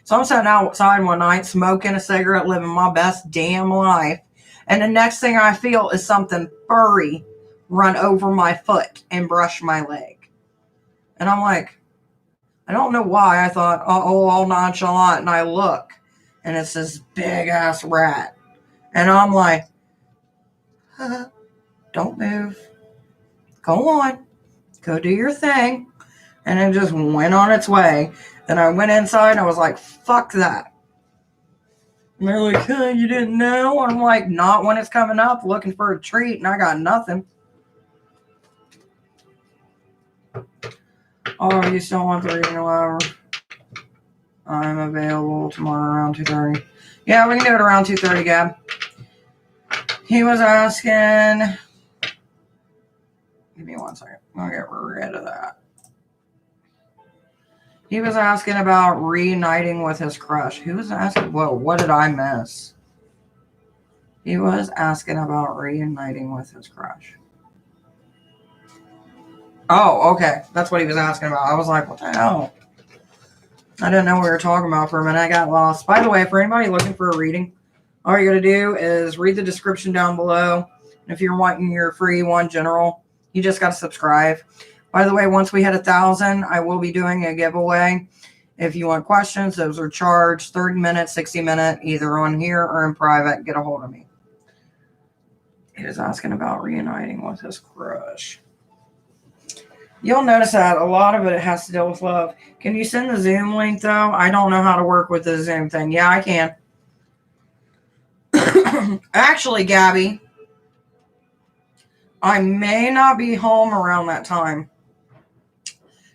So I'm sitting outside one night, smoking a cigarette, living my best damn life. And the next thing I feel is something furry run over my foot and brush my leg. And I'm like, I don't know why. I thought, oh, all nonchalant. And I look, and it's this big ass rat. And I'm like, don't move. Go on. Go do your thing. And it just went on its way. Then I went inside and I was like, fuck that. And they're like, you didn't know? And I'm like, not when it's coming up looking for a treat and I got nothing. Oh, you still want the reading hour? I'm available tomorrow around 2:30. Yeah, we can do it around 2:30, Gab. He was asking. Give me 1 second. I'll get rid of that. He was asking about reuniting with his crush. Who was asking? Whoa, what did I miss? He was asking about reuniting with his crush. Oh, okay. That's what he was asking about. I was like, what the hell? I didn't know what we were talking about for a minute. I got lost. By the way, for anybody looking for a reading, all you got to do is read the description down below. And if you're wanting your free one general, you just got to subscribe. By the way, once we hit 1,000, I will be doing a giveaway. If you want questions, those are charged 30 minutes, 60 minutes, either on here or in private. Get a hold of me. He was asking about reuniting with his crush. You'll notice that a lot of it has to deal with love. Can you send the Zoom link, though? I don't know how to work with the Zoom thing. Yeah, I can. Actually, Gabby, I may not be home around that time.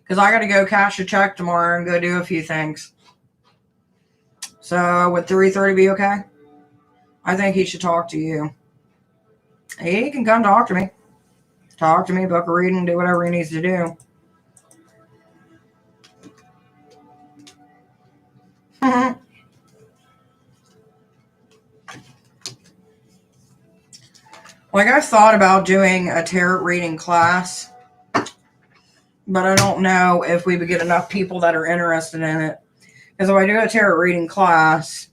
Because I got to go cash a check tomorrow and go do a few things. So, would 3:30 be okay? I think he should talk to you. He can come talk to me. Talk to me, book a reading, do whatever he needs to do. Like, I've thought about doing a tarot reading class, but I don't know if we would get enough people that are interested in it. Because if I do a tarot reading class,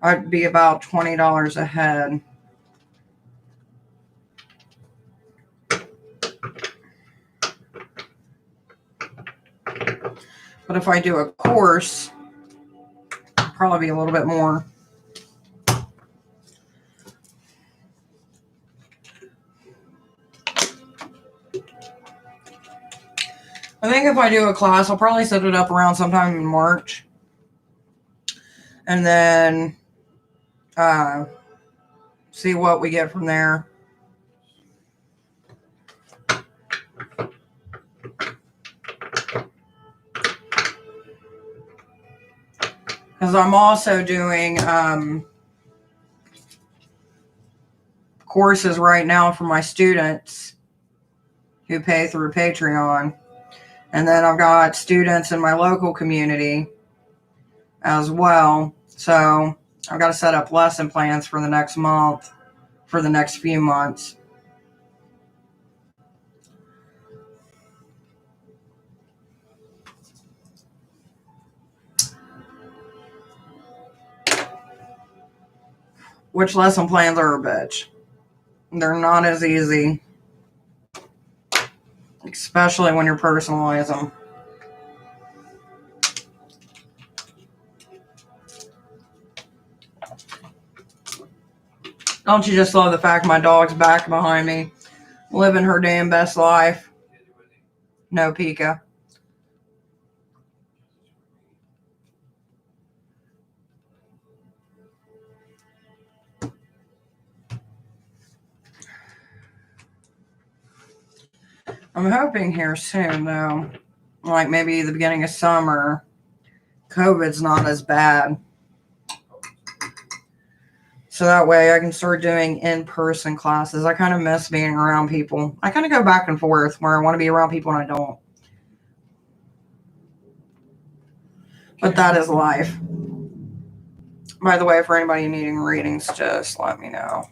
I'd be about $20 a head. But if I do a course, it'll probably be a little bit more. I think if I do a class, I'll probably set it up around sometime in March. And then see what we get from there. Because I'm also doing courses right now for my students who pay through Patreon. And then I've got students in my local community as well. So I've got to set up lesson plans for the next month, for the next few months. Which lesson plans are a bitch. They're not as easy. Especially when you personalize them. Don't you just love the fact my dog's back behind me, living her damn best life? No, Pika. I'm hoping here soon, though, like maybe the beginning of summer, COVID's not as bad. So that way I can start doing in-person classes. I kind of miss being around people. I kind of go back and forth where I want to be around people and I don't. But that is life. By the way, for anybody needing readings, just let me know.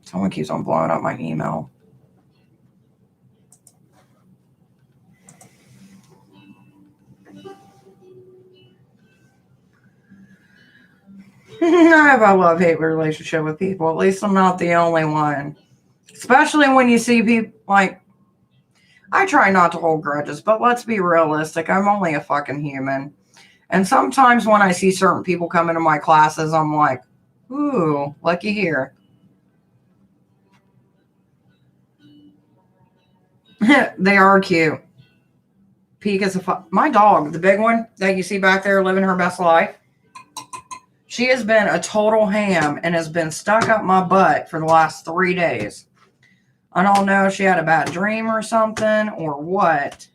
Someone keeps on blowing up my email. I have a love-hate relationship with people. At least I'm not the only one. Especially when you see people, like, I try not to hold grudges, but let's be realistic. I'm only a fucking human. And sometimes when I see certain people come into my classes, I'm like, ooh, lucky here. They are cute. Pika's my dog, the big one that you see back there living her best life. She has been a total ham and has been stuck up my butt for the last 3 days. I don't know if she had a bad dream or something or what,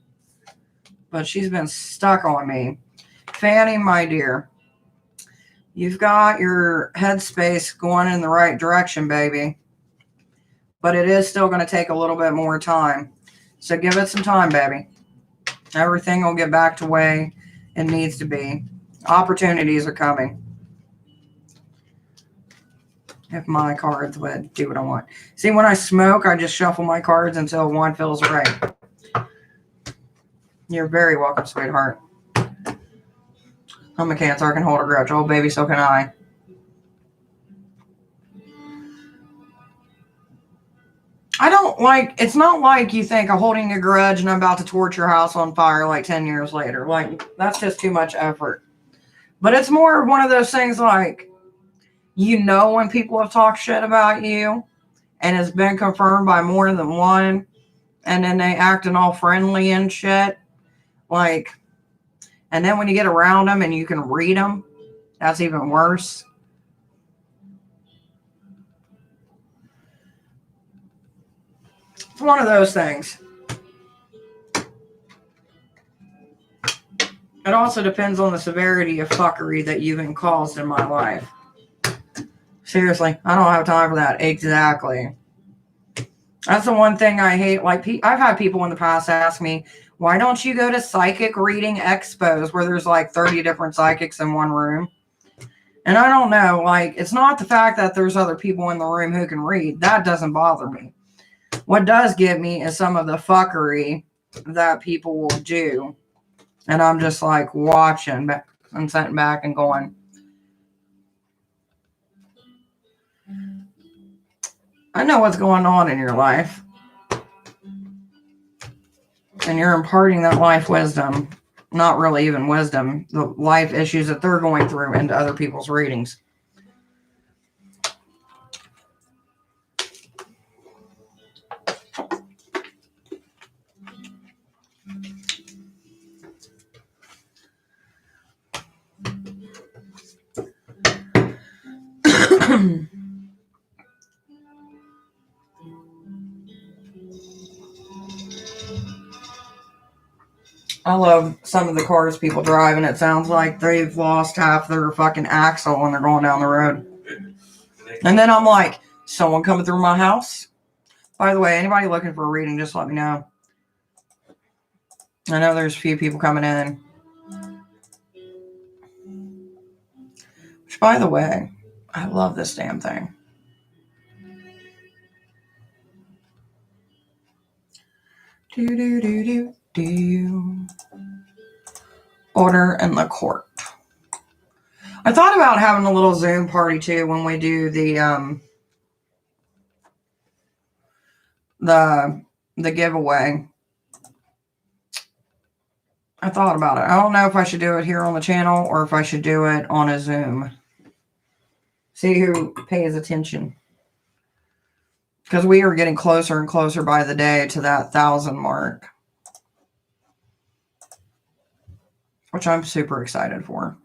but she's been stuck on me. Fanny, my dear, you've got your headspace going in the right direction, baby. But it is still going to take a little bit more time. So give it some time, baby. Everything will get back to the way it needs to be. Opportunities are coming. If my cards would do what I want. See, when I smoke, I just shuffle my cards until one feels right. You're very welcome, sweetheart. I'm a Cancer. I can hold a grudge. Oh, baby, so can I. I don't like, it's not like you think I'm holding a grudge and I'm about to torch your house on fire like 10 years later. Like, that's just too much effort. But it's more one of those things like, you know, when people have talked shit about you and it's been confirmed by more than one, and then they acting all friendly and shit. Like, and then when you get around them and you can read them, that's even worse. It's one of those things. It also depends on the severity of fuckery that you've been caused in my life. Seriously, I don't have time for that. Exactly. That's the one thing I hate. Like, I've had people in the past ask me, why don't you go to psychic reading expos where there's like 30 different psychics in one room? And I don't know, like, it's not the fact that there's other people in the room who can read. That doesn't bother me. What does get me is some of the fuckery that people will do. And I'm just like watching and sitting back and going, I know what's going on in your life. And you're imparting that life wisdom, not really even wisdom, the life issues that they're going through into other people's readings. I love some of the cars people drive, and it sounds like they've lost half their fucking axle when they're going down the road. And then I'm like, someone coming through my house? By the way, anybody looking for a reading, just let me know. I know there's a few people coming in. Which, by the way, I love this damn thing. Order in the court. I thought about having a little Zoom party too when we do the giveaway. I thought about it. I don't know if I should do it here on the channel or if I should do it on a Zoom. See who pays attention. Because we are getting closer and closer by the day to that 1,000 mark. Which I'm super excited for.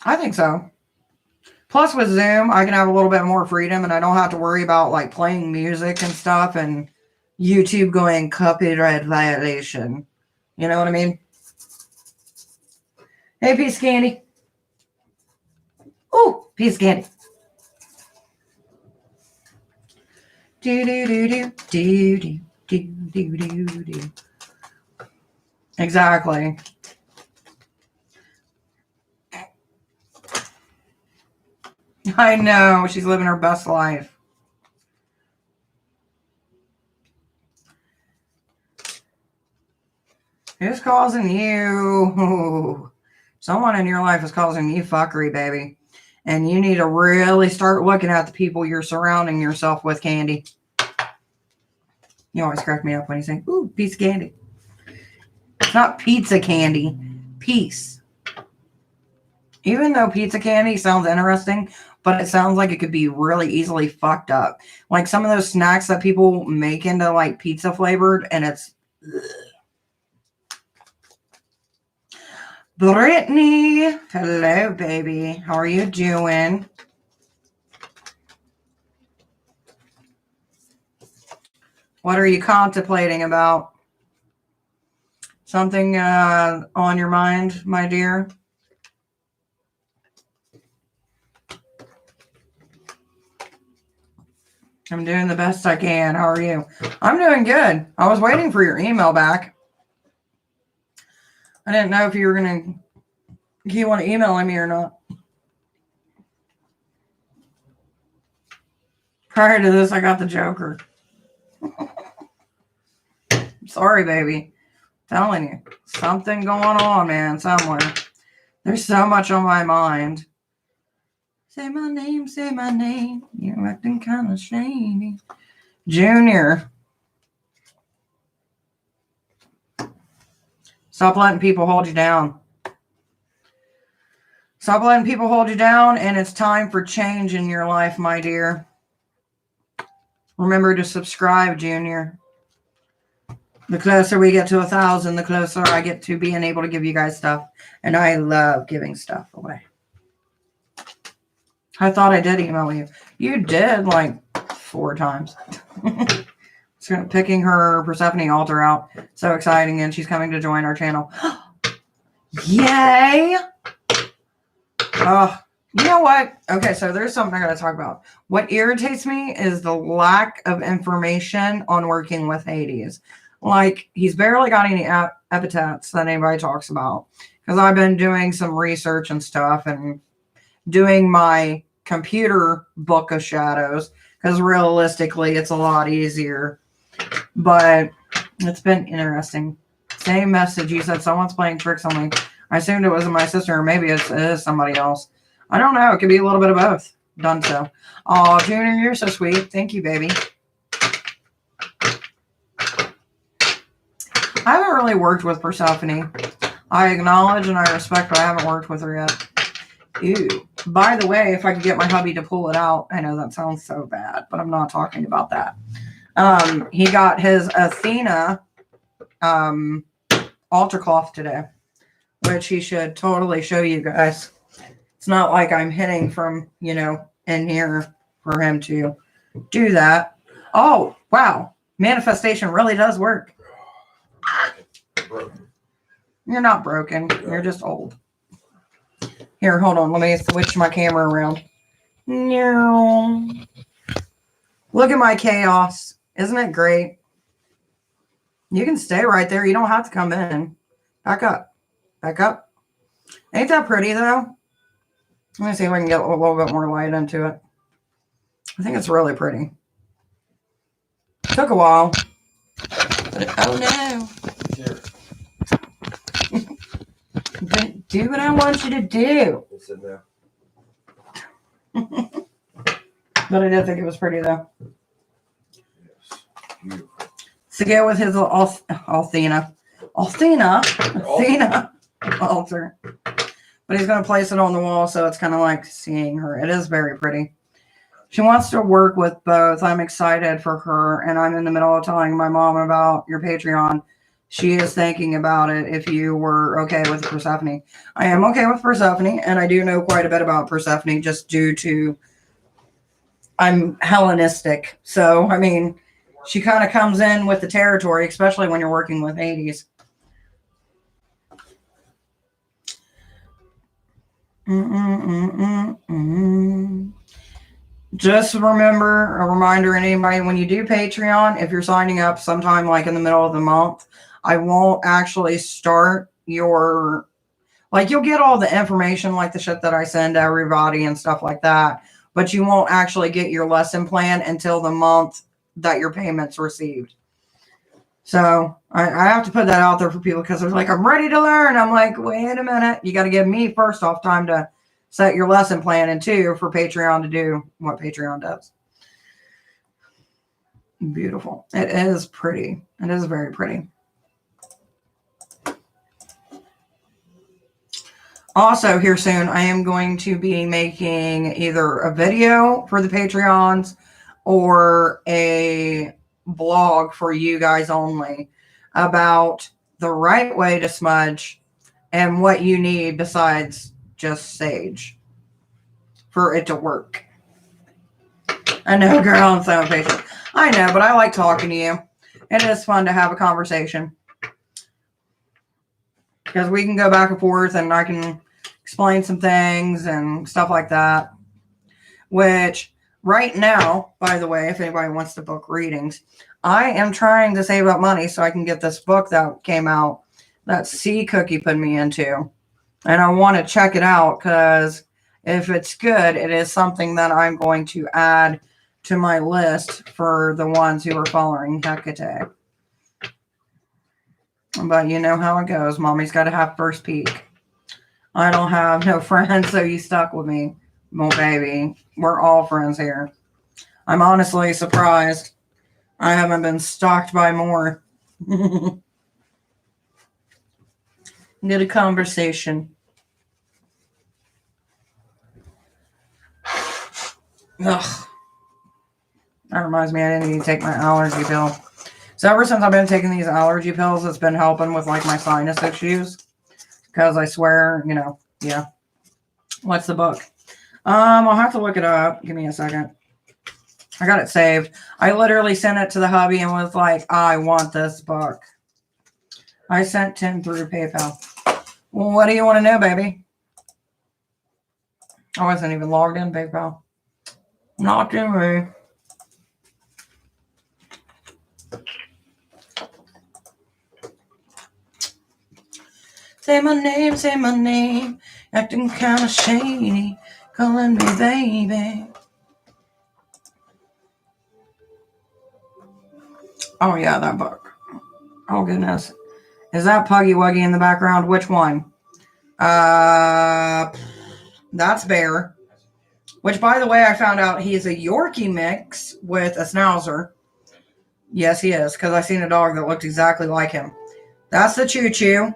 I think so. Plus with Zoom, I can have a little bit more freedom and I don't have to worry about like playing music and stuff and YouTube going copyright violation. You know what I mean? Hey, piece of candy. Oh, piece of candy. Do. Exactly. I know. She's living her best life. Who's causing you? Someone in your life is causing you fuckery, baby. And you need to really start looking at the people you're surrounding yourself with, Candy. You always crack me up when you say, ooh, piece of candy. It's not pizza candy. Piece. Even though pizza candy sounds interesting, but it sounds like it could be really easily fucked up. Like some of those snacks that people make into like pizza flavored, and it's... Ugh. Brittany, hello, baby. How are you doing? What are you contemplating about? Something on your mind, my dear? I'm doing the best I can. How are you? I'm doing good. I was waiting for your email back. I didn't know if you were going to... You want to email me or not? Prior to this, I got the Joker. Sorry, baby. Telling you. Something going on, man, somewhere. There's so much on my mind. Say my name, say my name. You're acting kind of shady. Junior. Stop letting people hold you down. Stop letting people hold you down, and it's time for change in your life, my dear. Remember to subscribe, Junior. The closer we get to 1,000, the closer I get to being able to give you guys stuff. And I love giving stuff away. I thought I did email you. You did like 4 times. So picking her Persephone altar out. So exciting. And she's coming to join our channel. Yay! You know what? Okay, so there's something I got to talk about. What irritates me is the lack of information on working with Hades. Like, he's barely got any epithets that anybody talks about. Because I've been doing some research and stuff and doing my computer book of shadows. Because realistically, it's a lot easier. But it's been interesting. Same message. You said someone's playing tricks on me. I assumed it wasn't my sister, or maybe it is somebody else. I don't know. It could be a little bit of both. Done so. Oh, Junior, you're so sweet. Thank you, baby. I haven't really worked with Persephone. I acknowledge and I respect, but I haven't worked with her yet. Ew. By the way, if I could get my hubby to pull it out, I know that sounds so bad, but I'm not talking about that. He got his Athena altar cloth today, which he should totally show you guys. It's not like I'm hitting from, you know, in here for him to do that. Oh, wow. Manifestation really does work. You're not broken. You're just old. Here, hold on. Let me switch my camera around. No. Look at my chaos. Isn't it great? You can stay right there. You don't have to come in. Back up. Back up. Ain't that pretty, though? Let me see if I can get a little bit more light into it. I think it's really pretty. Took a while. But oh, no. Do what I want you to do. But I did think it was pretty, though. Yes. Beautiful. To go with his Athena altar. But he's going to place it on the wall, so it's kind of like seeing her. It is very pretty. She wants to work with both. I'm excited for her, and I'm in the middle of telling my mom about your Patreon. She is thinking about it if you were okay with Persephone. I am okay with Persephone, and I do know quite a bit about Persephone just due to I'm Hellenistic. So, I mean, she kind of comes in with the territory, especially when you're working with Hades. Just remember, a reminder, anybody, when you do Patreon, if you're signing up sometime like in the middle of the month, I won't actually start your, like, you'll get all the information, like the shit that I send to everybody and stuff like that, but you won't actually get your lesson plan until the month that your payment's received. So I have to put that out there for people because they're like, I'm ready to learn. I'm like, wait a minute. You got to give me first off time to set your lesson plan, and 2 for Patreon to do what Patreon does. Beautiful. It is pretty. It is very pretty. Also, here soon, I am going to be making either a video for the Patreons or a blog for you guys only about the right way to smudge and what you need besides just sage for it to work. I know, girl, I'm so impatient. I know, but I like talking to you. It is fun to have a conversation. Because we can go back and forth and I can explain some things and stuff like that. Which, right now, by the way, if anybody wants to book readings, I am trying to save up money so I can get this book that came out that C Cookie put me into. And I want to check it out because if it's good, it is something that I'm going to add to my list for the ones who are following Hecate. But you know how it goes. Mommy's got to have first peek. I don't have no friends, so you stuck with me. Well, baby, we're all friends here. I'm honestly surprised I haven't been stalked by more. Get a conversation. Ugh. That reminds me, I didn't even take my allergy pill. So ever since I've been taking these allergy pills, it's been helping with like my sinus issues. Because I swear, you know, yeah. What's the book? I'll have to look it up. Give me a second. I got it saved. I literally sent it to the hubby and was like, I want this book. I sent Tim through PayPal. Well, what do you want to know, baby? I wasn't even logged in PayPal. Not to me. Say my name. Acting kind of shady. Calling me baby. Oh, yeah, that book. Oh, goodness. Is that Puggy Wuggy in the background? Which one? That's Bear. Which, by the way, I found out he's a Yorkie mix with a Schnauzer. Yes, he is, because I seen a dog that looked exactly like him. That's the Choo Choo.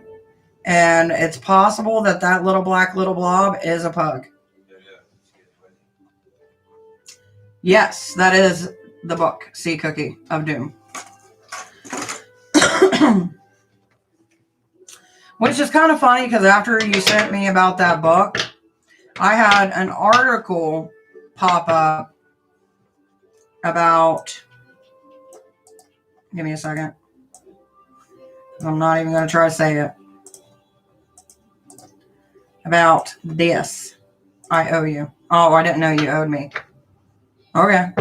And it's possible that that little black little blob is a pug. Yes, that is the book, Sea Cookie of Doom. Which is kind of funny because after you sent me about that book, I had an article pop up about... Give me a second. I'm not even going to try to say it. About this. I owe you. Oh, I didn't know you owed me. Okay.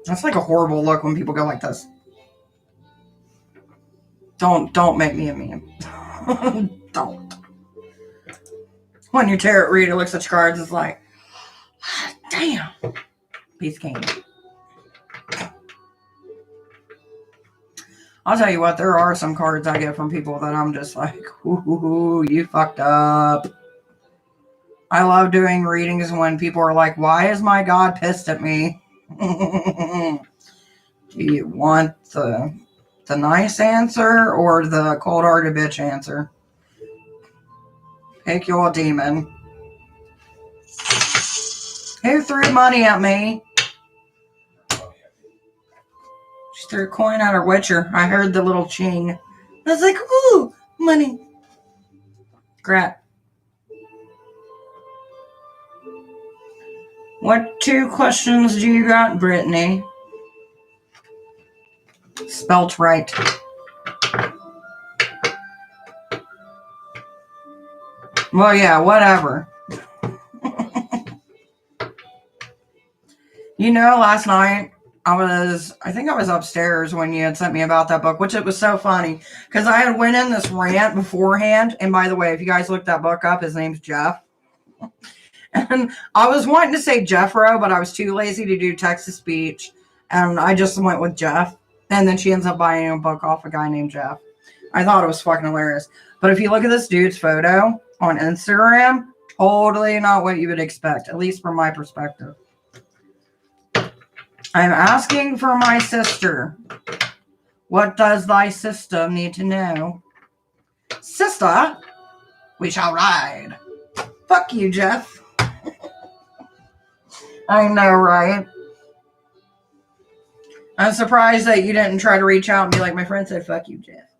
That's like a horrible look when people go like this. Don't make me a meme. Don't. When your tarot reader looks at your cards, it's like, damn. Piece of candy. I'll tell you what, there are some cards I get from people that I'm just like, ooh, you fucked up. I love doing readings when people are like, why is my God pissed at me? Do you want the nice answer or the cold-hearted bitch answer? Pick your demon. Who threw money at me? She threw a coin at her witcher. I heard the little ching. I was like, ooh, money. Crap. What 2 questions do you got, Brittany? Spelt right. Well, yeah, whatever. You know, last night, I think I was upstairs when you had sent me about that book, which it was so funny, because I had went in this rant beforehand, and by the way, if you guys look that book up, his name's Jeff. And I was wanting to say Jeffro, but I was too lazy to do text-to-speech, and I just went with Jeff, and then she ends up buying a book off a guy named Jeff. I thought it was fucking hilarious. But if you look at this dude's photo on Instagram, totally not what you would expect, at least from my perspective. I'm asking for my sister. What does thy sister need to know? Sister, we shall ride. Fuck you, Jeff. I know, right? I'm surprised that you didn't try to reach out and be like, my friend said, fuck you, Jeff.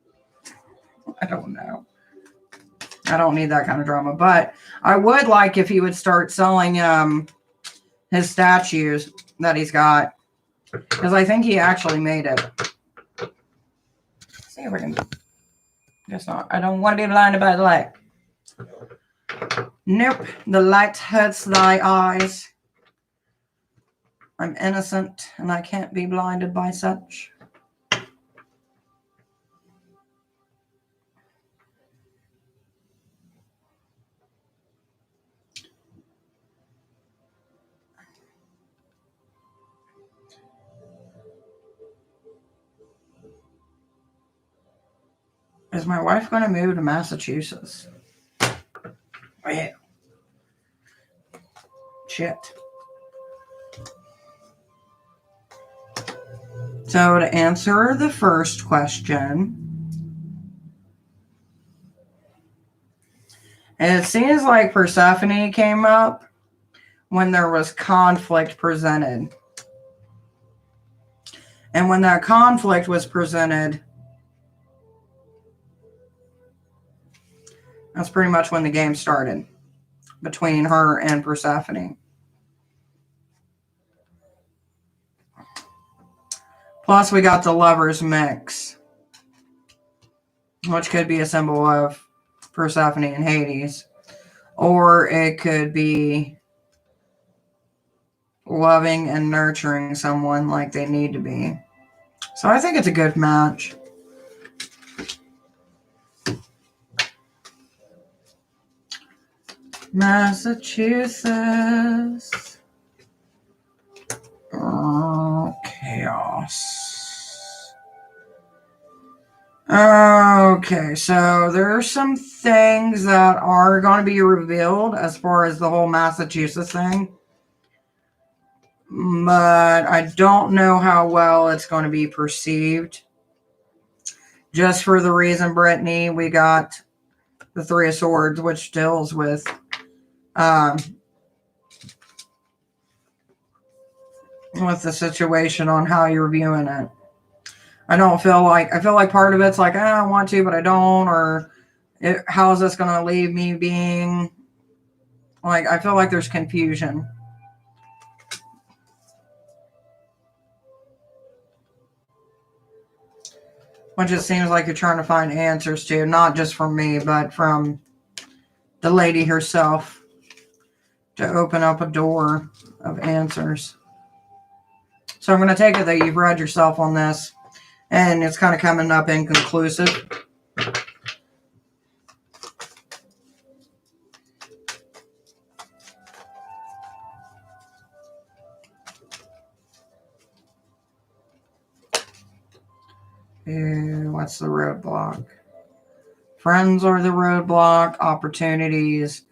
I don't know. I don't need that kind of drama. But I would like if he would start selling his statues that he's got. Because I think he actually made it. See if we can... Guess not. I don't want to be blinded by the light. Nope. The light hurts thy eyes. I'm innocent, and I can't be blinded by such. Is my wife going to move to Massachusetts? Yeah. Shit. So to answer the first question, it seems like Persephone came up when there was conflict presented. And when that conflict was presented, that's pretty much when the game started between her and Persephone. Plus, we got the lovers mix, which could be a symbol of Persephone and Hades. Or it could be loving and nurturing someone like they need to be. So I think it's a good match. Massachusetts. Oh, chaos. Okay, so there are some things that are going to be revealed as far as the whole Massachusetts thing. But I don't know how well it's going to be perceived. Just for the reason, Brittany, we got the Three of Swords, which deals with the situation on how you're viewing it. I feel like part of it's like, I want to, but I don't, or how is this going to leave me being, like, I feel like there's confusion. Which it seems like you're trying to find answers to, not just from me, but from the lady herself, to open up a door of answers. So I'm going to take it that you've read yourself on this, and it's kind of coming up inconclusive. What's the roadblock? Friends are the roadblock. Opportunities.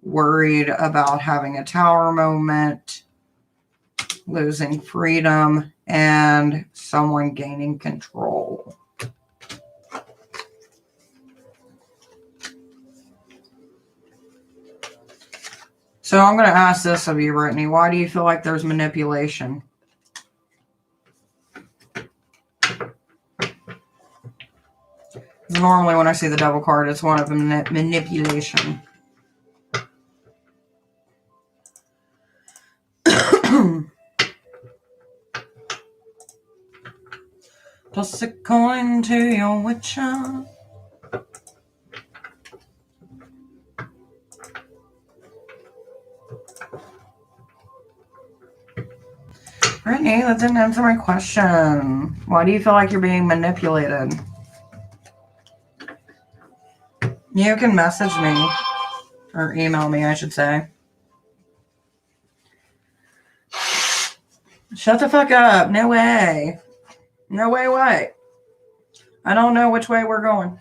Worried about having a tower moment. Losing freedom. And someone gaining control. So I'm going to ask this of you, Brittany. Why do you feel like there's manipulation? Normally when I see the devil card, it's one of manipulation. Toss a coin to your witcher. Brittany, that didn't answer my question. Why do you feel like you're being manipulated? You can message me, or email me, I should say. Shut the fuck up. No way. No way, what? I don't know which way we're going.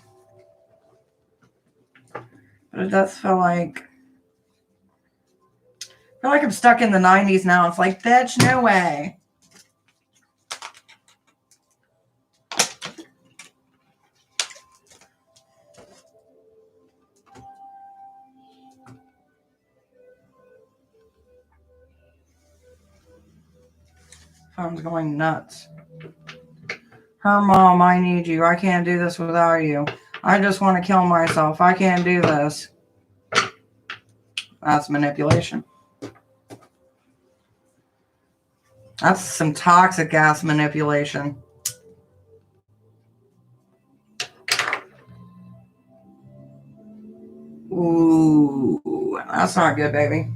But it does feel like... I feel like I'm stuck in the 90s now. It's like, bitch, no way. Phone's going nuts. Her mom, I need you. I can't do this without you. I just want to kill myself. I can't do this. That's manipulation. That's some toxic ass manipulation. Ooh, that's not good, baby.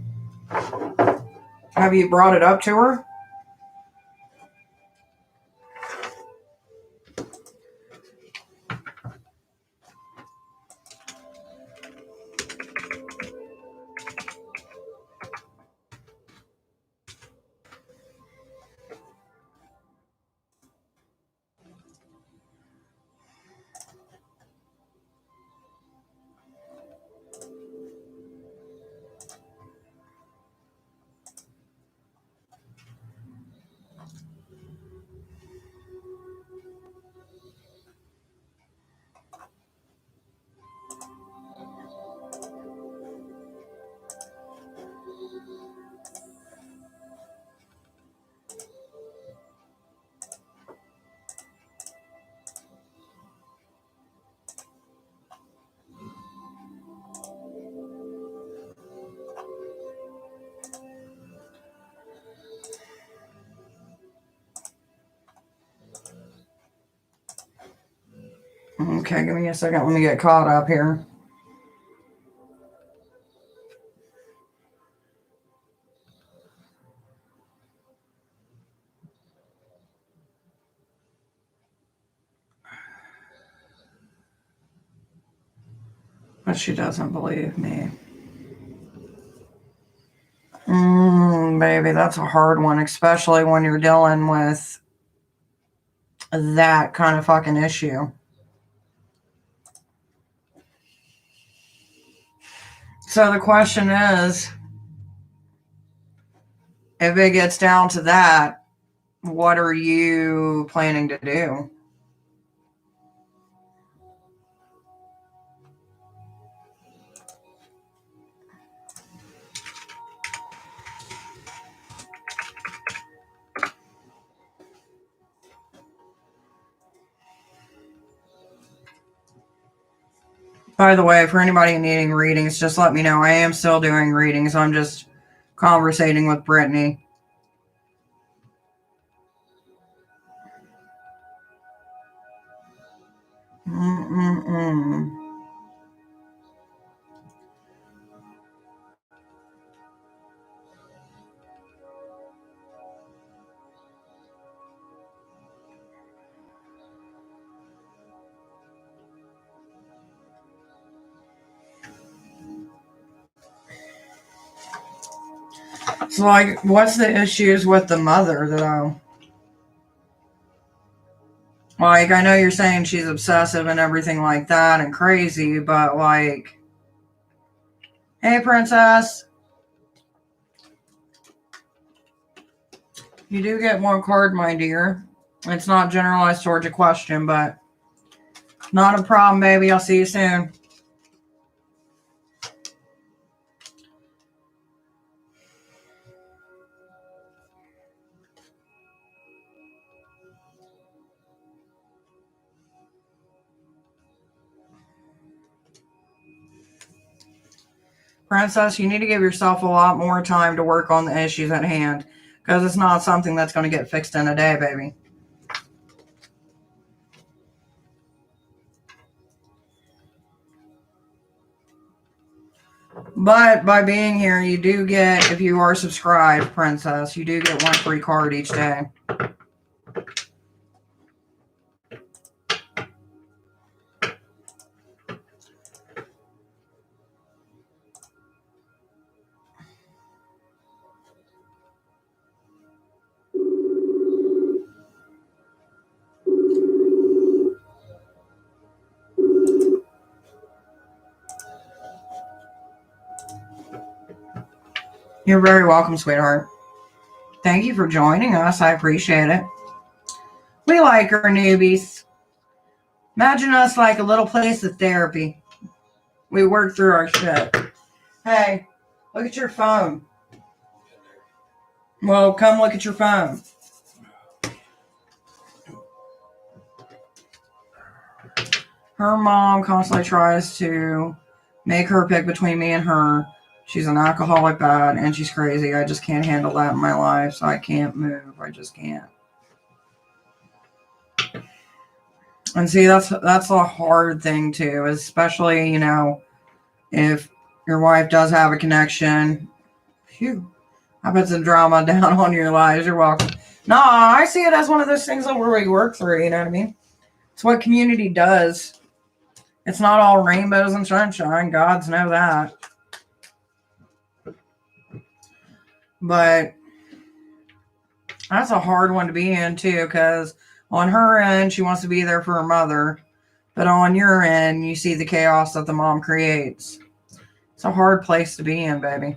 Have you brought it up to her? Okay, give me a second. Let me get caught up here. But she doesn't believe me. Baby, that's a hard one, especially when you're dealing with that kind of fucking issue. So the question is, if it gets down to that, what are you planning to do? By the way, for anybody needing readings, just let me know. I am still doing readings. I'm just conversating with Brittany. So, like, what's the issues with the mother, though? Like, I know you're saying she's obsessive and everything like that and crazy, but, like, hey, princess. You do get one card, my dear. It's not generalized towards a question, but not a problem, baby. I'll see you soon. Princess, you need to give yourself a lot more time to work on the issues at hand, because it's not something that's going to get fixed in a day, baby. But by being here, you do get, if you are subscribed, Princess, you do get one free card each day. You're very welcome, sweetheart. Thank you for joining us. I appreciate it. We like our newbies. Imagine us like a little place of therapy. We work through our shit. Hey, look at your phone. Well, come look at your phone. Her mom constantly tries to make her pick between me and her. She's an alcoholic bad, and she's crazy. I just can't handle that in my life, so I can't move. I just can't. And see, that's a hard thing too, especially, you know, if your wife does have a connection. Phew. I put some drama down on your lives. You're welcome. No, I see it as one of those things that where we work through, you know what I mean? It's what community does. It's not all rainbows and sunshine. Gods know that. But that's a hard one to be in too, because on her end, she wants to be there for her mother. But on your end, you see the chaos that the mom creates. It's a hard place to be in, baby.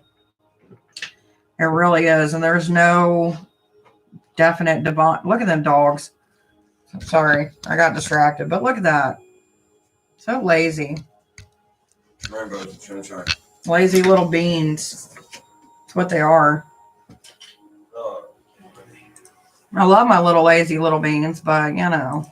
It really is. And there's no definite divine. Look at them dogs. Sorry, I got distracted. But look at that. So lazy. Rainbows and sunshine. Lazy little beans. That's what they are. I love my little lazy little beans, but you know.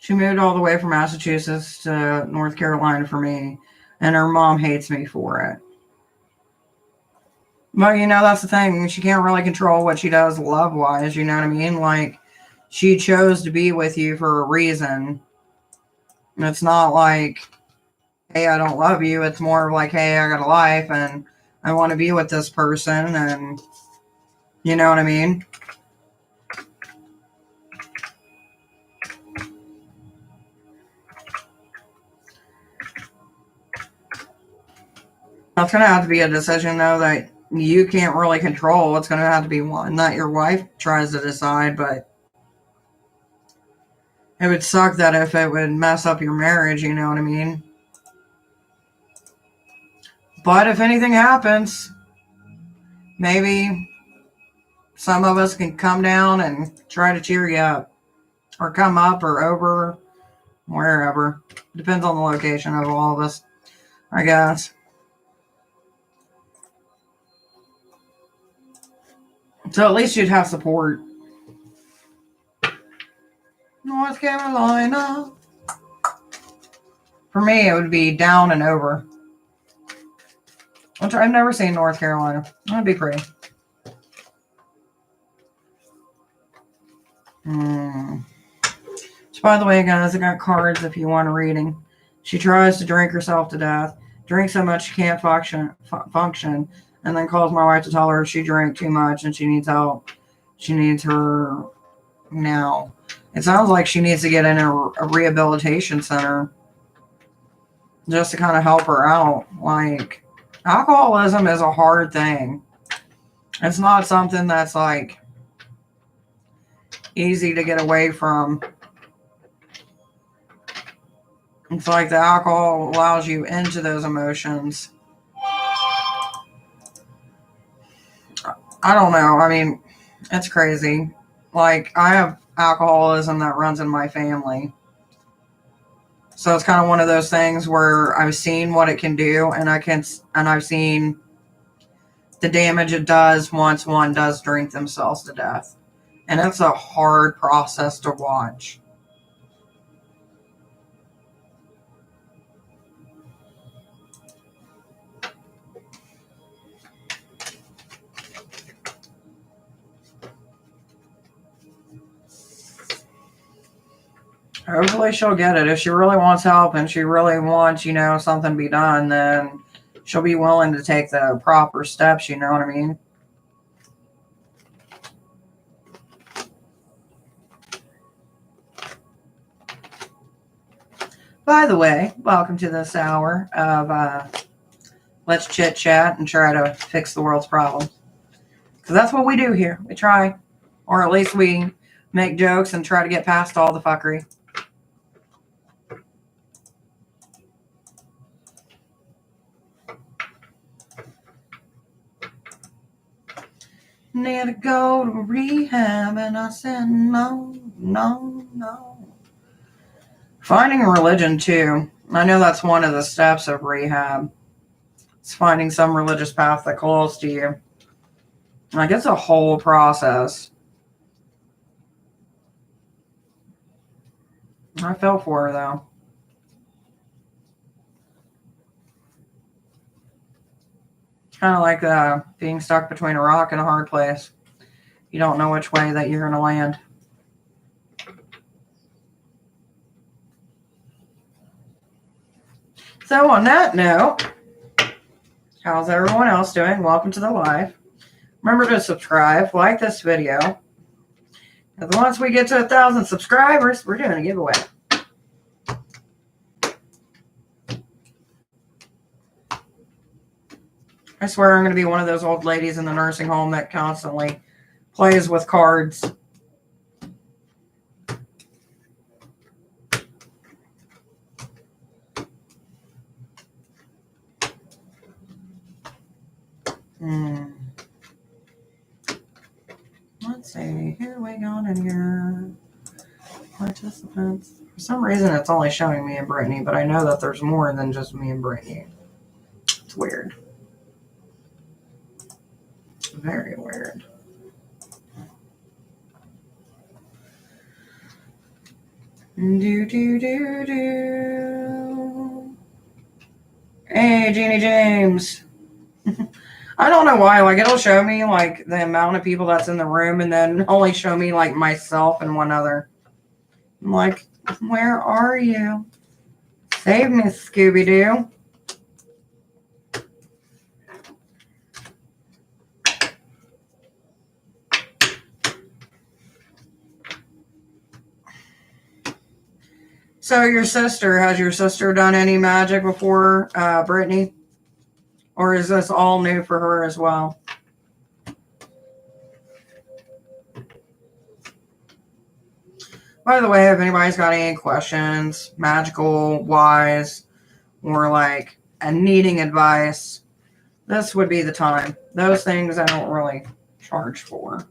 She moved all the way from Massachusetts to North Carolina for me, and her mom hates me for it. But, that's the thing. She can't really control what she does love-wise, you know what I mean? Like, she chose to be with you for a reason. And it's not like, hey, I don't love you. It's more of like, hey, I got a life, and I want to be with this person, and you know what I mean? That's going to have to be a decision, though, that you can't really control. It's going to have to be one that your wife tries to decide, but it would suck that if it would mess up your marriage, you know what I mean? But if anything happens, maybe some of us can come down and try to cheer you up, or come up or over, wherever. Depends on the location of all of us, I guess. So at least you'd have support. North Carolina. For me, it would be down and over. Which I've never seen North Carolina. That'd be pretty. So by the way, guys, I got cards if you want a reading. She tries to drink herself to death. Drinks so much she can't function, and then calls my wife to tell her she drank too much and she needs help. She needs her now. It sounds like she needs to get in a rehabilitation center just to kind of help her out. Like, alcoholism is a hard thing. It's not something that's like easy to get away from. It's like the alcohol allows you into those emotions. I don't know. I mean, it's crazy. Like, I have alcoholism that runs in my family. So it's kind of one of those things where I've seen what it can do, and I've seen the damage it does once one does drink themselves to death. And it's a hard process to watch. Hopefully she'll get it. If she really wants help and she really wants, something to be done, then she'll be willing to take the proper steps, you know what I mean? By the way, welcome to this hour of Let's Chit Chat and try to fix the world's problems. Because that's what we do here. We try. Or at least we make jokes and try to get past all the fuckery. Need to go to rehab, and I said no, no, no. Finding a religion too. I know that's one of the steps of rehab. It's finding some religious path that calls to you. Like, it's a whole process. I fell for her though. Kind of like being stuck between a rock and a hard place. You don't know which way that you're going to land. So on that note, how's everyone else doing? Welcome to the live. Remember to subscribe, like this video. Because once we get to 1,000 subscribers, we're doing a giveaway. I swear I'm going to be one of those old ladies in the nursing home that constantly plays with cards. Let's see. Here we go in here. Participants. For some reason, it's only showing me and Brittany, but I know that there's more than just me and Brittany. It's weird. Very weird. Do, do, do, do. Hey, Jeannie James. I don't know why. Like, it'll show me, like, the amount of people that's in the room and then only show me, like, myself and one other. I'm like, where are you? Save me, Scooby-Doo. So has your sister done any magic before, Brittany? Or is this all new for her as well? By the way, if anybody's got any questions, magical wise, or like needing advice, this would be the time. Those things I don't really charge for.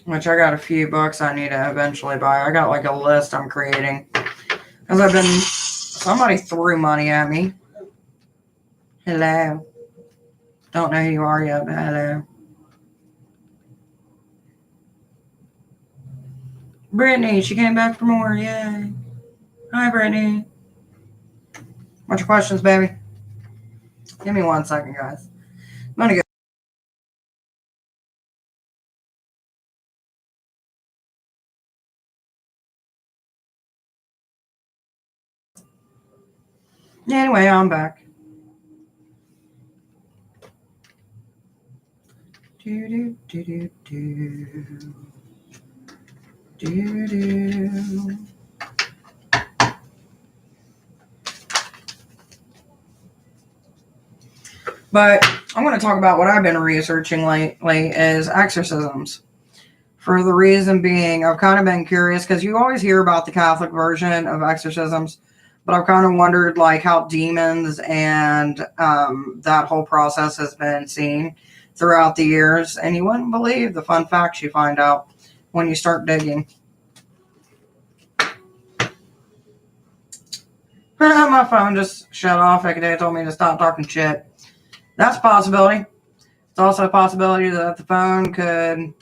Which I got a few books I need to eventually buy. I got like a list I'm creating. Because somebody threw money at me. Hello. Don't know who you are yet, but hello. Brittany, she came back for more. Yay. Hi, Brittany. What's your questions, baby? Give me 1 second, guys. I'm going to go. Anyway, I'm back. Do, do, do, do, do. Do, do. But I want to talk about what I've been researching lately is exorcisms. For the reason being, I've kind of been curious because you always hear about the Catholic version of exorcisms, but I've kind of wondered like how demons and that whole process has been seen throughout the years. And you wouldn't believe the fun facts you find out when you start digging. My phone just shut off. They told me to stop talking shit. That's a possibility. It's also a possibility that the phone could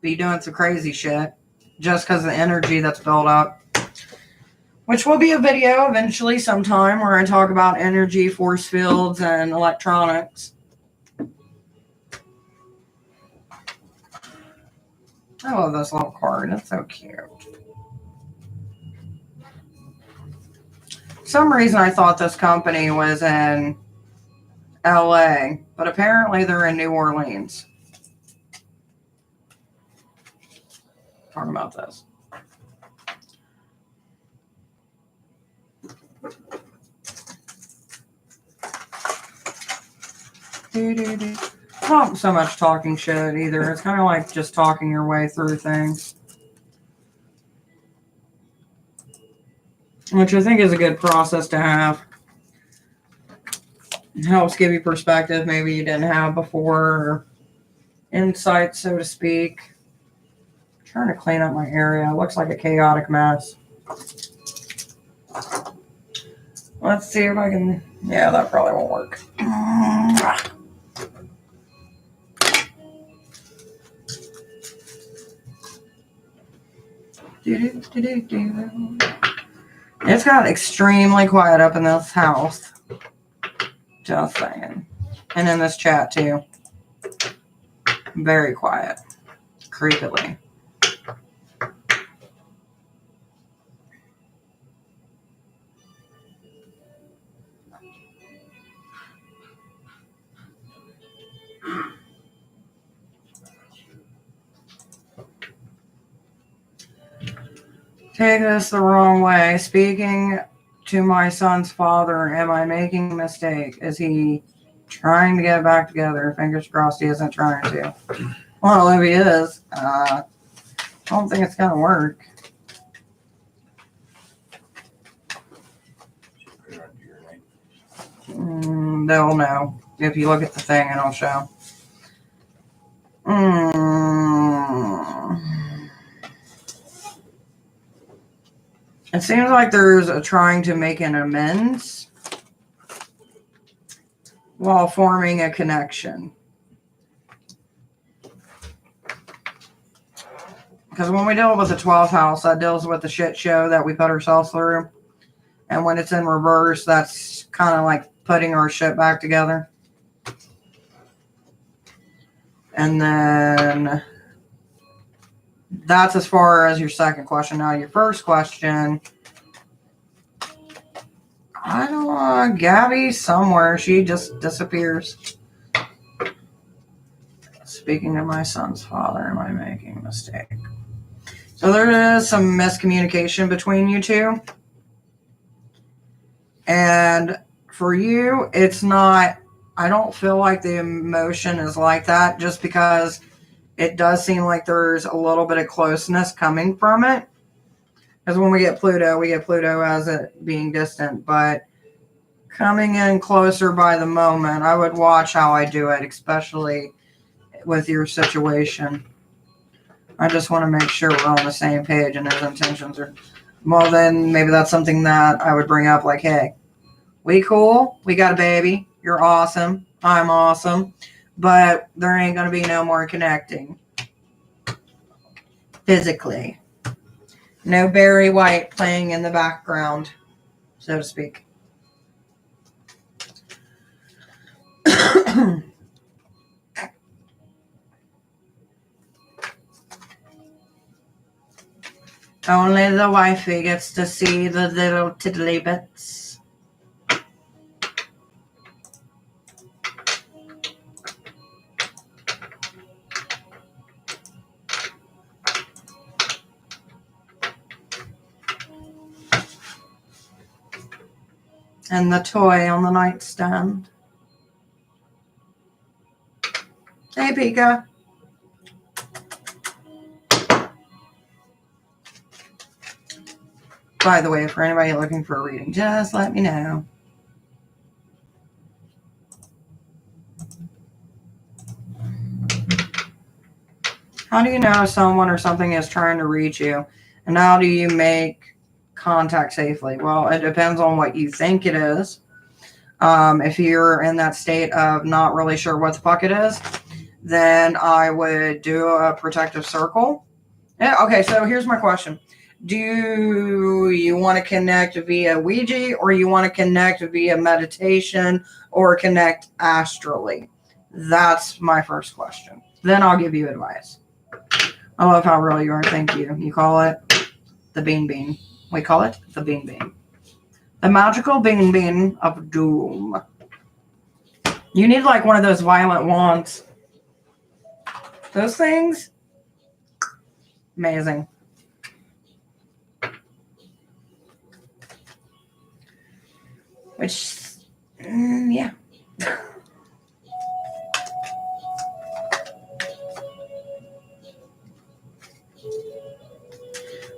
be doing some crazy shit just because of the energy that's built up. Which will be a video eventually sometime where I talk about energy, force fields, and electronics. I love this little card. It's so cute. For some reason I thought this company was in LA, but apparently they're in New Orleans. Talking about this. Not so much talking shit either. It's kind of like just talking your way through things. Which I think is a good process to have. It helps give you perspective maybe you didn't have before. Or insight, so to speak. I'm trying to clean up my area. It looks like a chaotic mess. Let's see if I can... Yeah, that probably won't work. It's got extremely quiet up in this house. Just saying. And in this chat too. Very quiet. Creepily. Take this the wrong way. Speaking to my son's father, am I making a mistake? Is he trying to get back together? Fingers crossed he isn't trying to. Well, if he is, I don't think it's going to work. They'll know. If you look at the thing, it'll show. It seems like there's a trying to make an amends. while forming a connection. Because when we deal with the 12th house, that deals with the shit show that we put ourselves through. And when it's in reverse, that's kind of like putting our shit back together. And then that's as far as your second question. Now, your first question, I don't know, Gabby somewhere. She just disappears. Speaking of my son's father, am I making a mistake? So there is some miscommunication between you two. And for you, it's not, I don't feel like the emotion is like that, just because it does seem like there's a little bit of closeness coming from it. Because when we get Pluto as it being distant. But coming in closer by the moment, I would watch how I do it, especially with your situation. I just want to make sure we're on the same page and his intentions are, well, then maybe that's something that I would bring up, like, hey, we cool, we got a baby, you're awesome, I'm awesome, but there ain't going to be no more connecting physically. No Barry White playing in the background, so to speak. Only the wifey gets to see the little tiddly bits. And the toy on the nightstand. Hey, Pika. By the way, for anybody looking for a reading, just let me know. How do you know if someone or something is trying to reach you? And how do you make contact safely? Well, it depends on what you think it is. If you're in that state of not really sure what the fuck it is, then I would do a protective circle. Yeah, okay, so here's my question. Do you want to connect via Ouija, or you want to connect via meditation, or connect astrally? That's my first question. Then I'll give you advice. I love how real you are. Thank you. You call it the bean bean. We call it the bean bean. The magical bean bean of doom. You need like one of those violet wands. Those things, amazing. Which, yeah.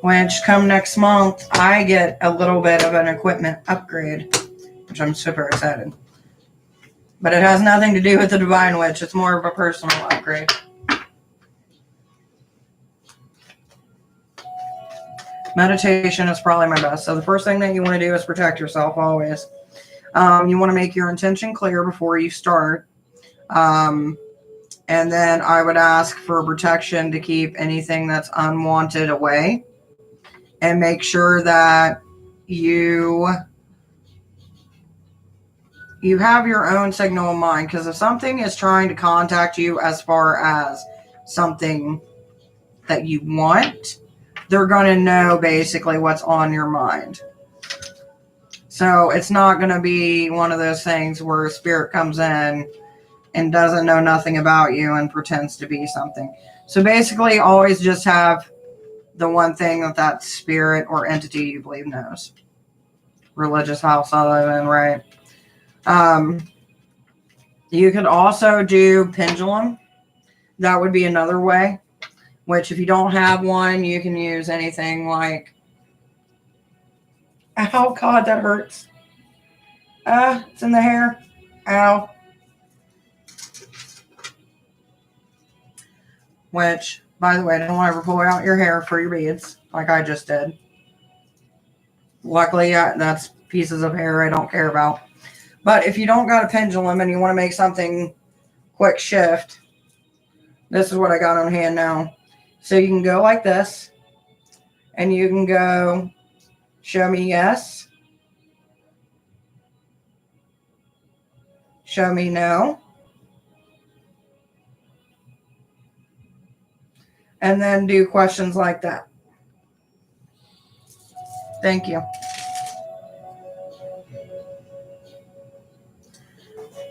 Which, come next month, I get a little bit of an equipment upgrade, which I'm super excited. But it has nothing to do with the Divine Witch. It's more of a personal upgrade. Meditation is probably my best. So the first thing that you want to do is protect yourself always. You want to make your intention clear before you start. And then I would ask for protection to keep anything that's unwanted away. And make sure that you have your own signal in mind. Because if something is trying to contact you as far as something that you want, they're going to know basically what's on your mind. So it's not going to be one of those things where a spirit comes in and doesn't know nothing about you and pretends to be something. So basically always just have the one thing that spirit or entity you believe knows. Religious house I live in, right? You could also do pendulum. That would be another way. Which if you don't have one, you can use anything like, oh God, that hurts. It's in the hair. Ow. Which, by the way, don't ever pull out your hair for your beads, like I just did. Luckily, that's pieces of hair I don't care about. But if you don't got a pendulum and you want to make something quick shift, this is what I got on hand now. So you can go like this, and you can go, show me yes, show me no, and then do questions like that. Thank you.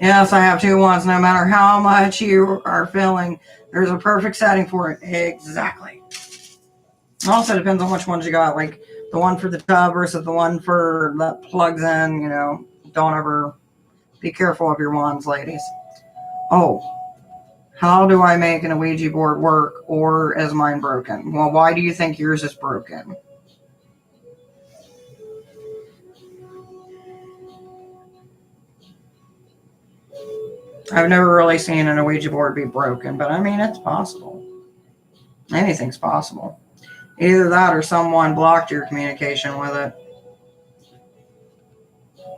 Yes, I have 2 wands. No matter how much you are feeling, there's a perfect setting for it. Exactly. It also depends on which ones you got. Like the one for the tub versus the one for that plugs in. You know, don't ever be careful of your wands, ladies. Oh, how do I make an Ouija board work, or is mine broken? Well, why do you think yours is broken? I've never really seen an Ouija board be broken, but I mean, it's possible. Anything's possible. Either that or someone blocked your communication with it.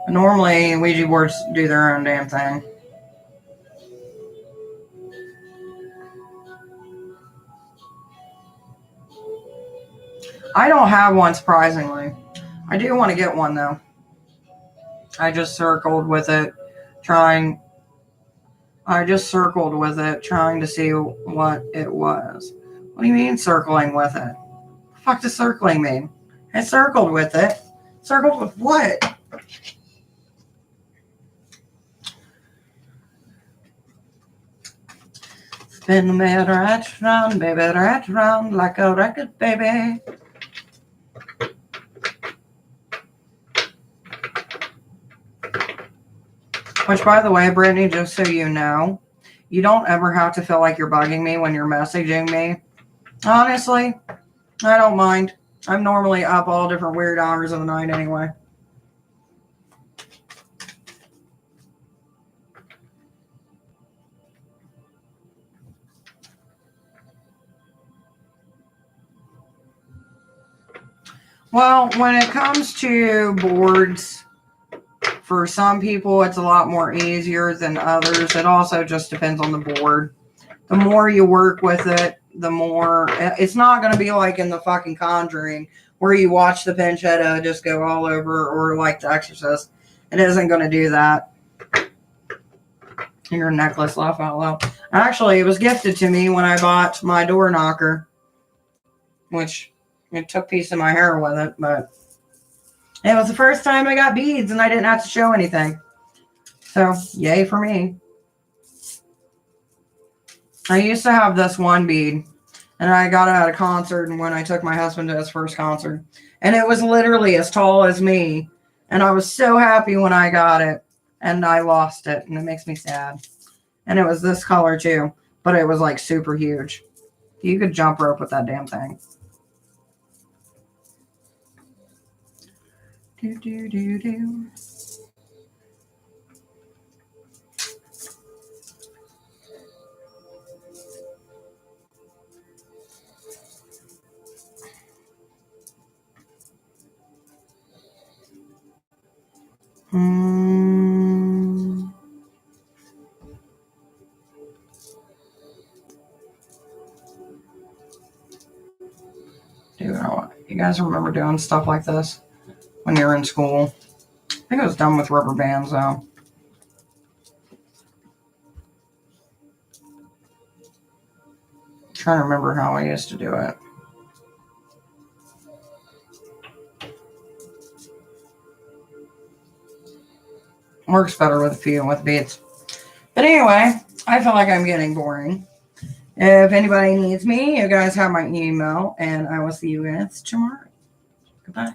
Normally, Ouija boards do their own damn thing. I don't have one, surprisingly. I do want to get one, though. I just circled with it, trying to see what it was. What do you mean circling with it? What the fuck does circling mean? I circled with it. Circled with what? Spin me right round, baby, right round like a record, baby. Which, by the way, Brittany, just so you know, you don't ever have to feel like you're bugging me when you're messaging me. Honestly, I don't mind. I'm normally up all different weird hours of the night anyway. Well, when it comes to boards, for some people, it's a lot more easier than others. It also just depends on the board. The more you work with it, the more... It's not going to be like in the fucking Conjuring, where you watch the pinchetta just go all over, or like The Exorcist. It isn't going to do that. Your necklace, laugh out loud. Actually, it was gifted to me when I bought my door knocker, which it took a piece of my hair with it, but... It was the first time I got beads and I didn't have to show anything. So, yay for me. I used to have this one bead, and I got it at a concert and when I took my husband to his first concert. And it was literally as tall as me. And I was so happy when I got it. And I lost it, and it makes me sad. And it was this color too, but it was like super huge. You could jump rope with that damn thing. Do, do, do, do. Dude, you guys remember doing stuff like this when you're in school? I think it was done with rubber bands, though. I'm trying to remember how I used to do it. Works better with a few with beads. But anyway, I feel like I'm getting boring. If anybody needs me, you guys have my email, and I will see you guys tomorrow. Goodbye.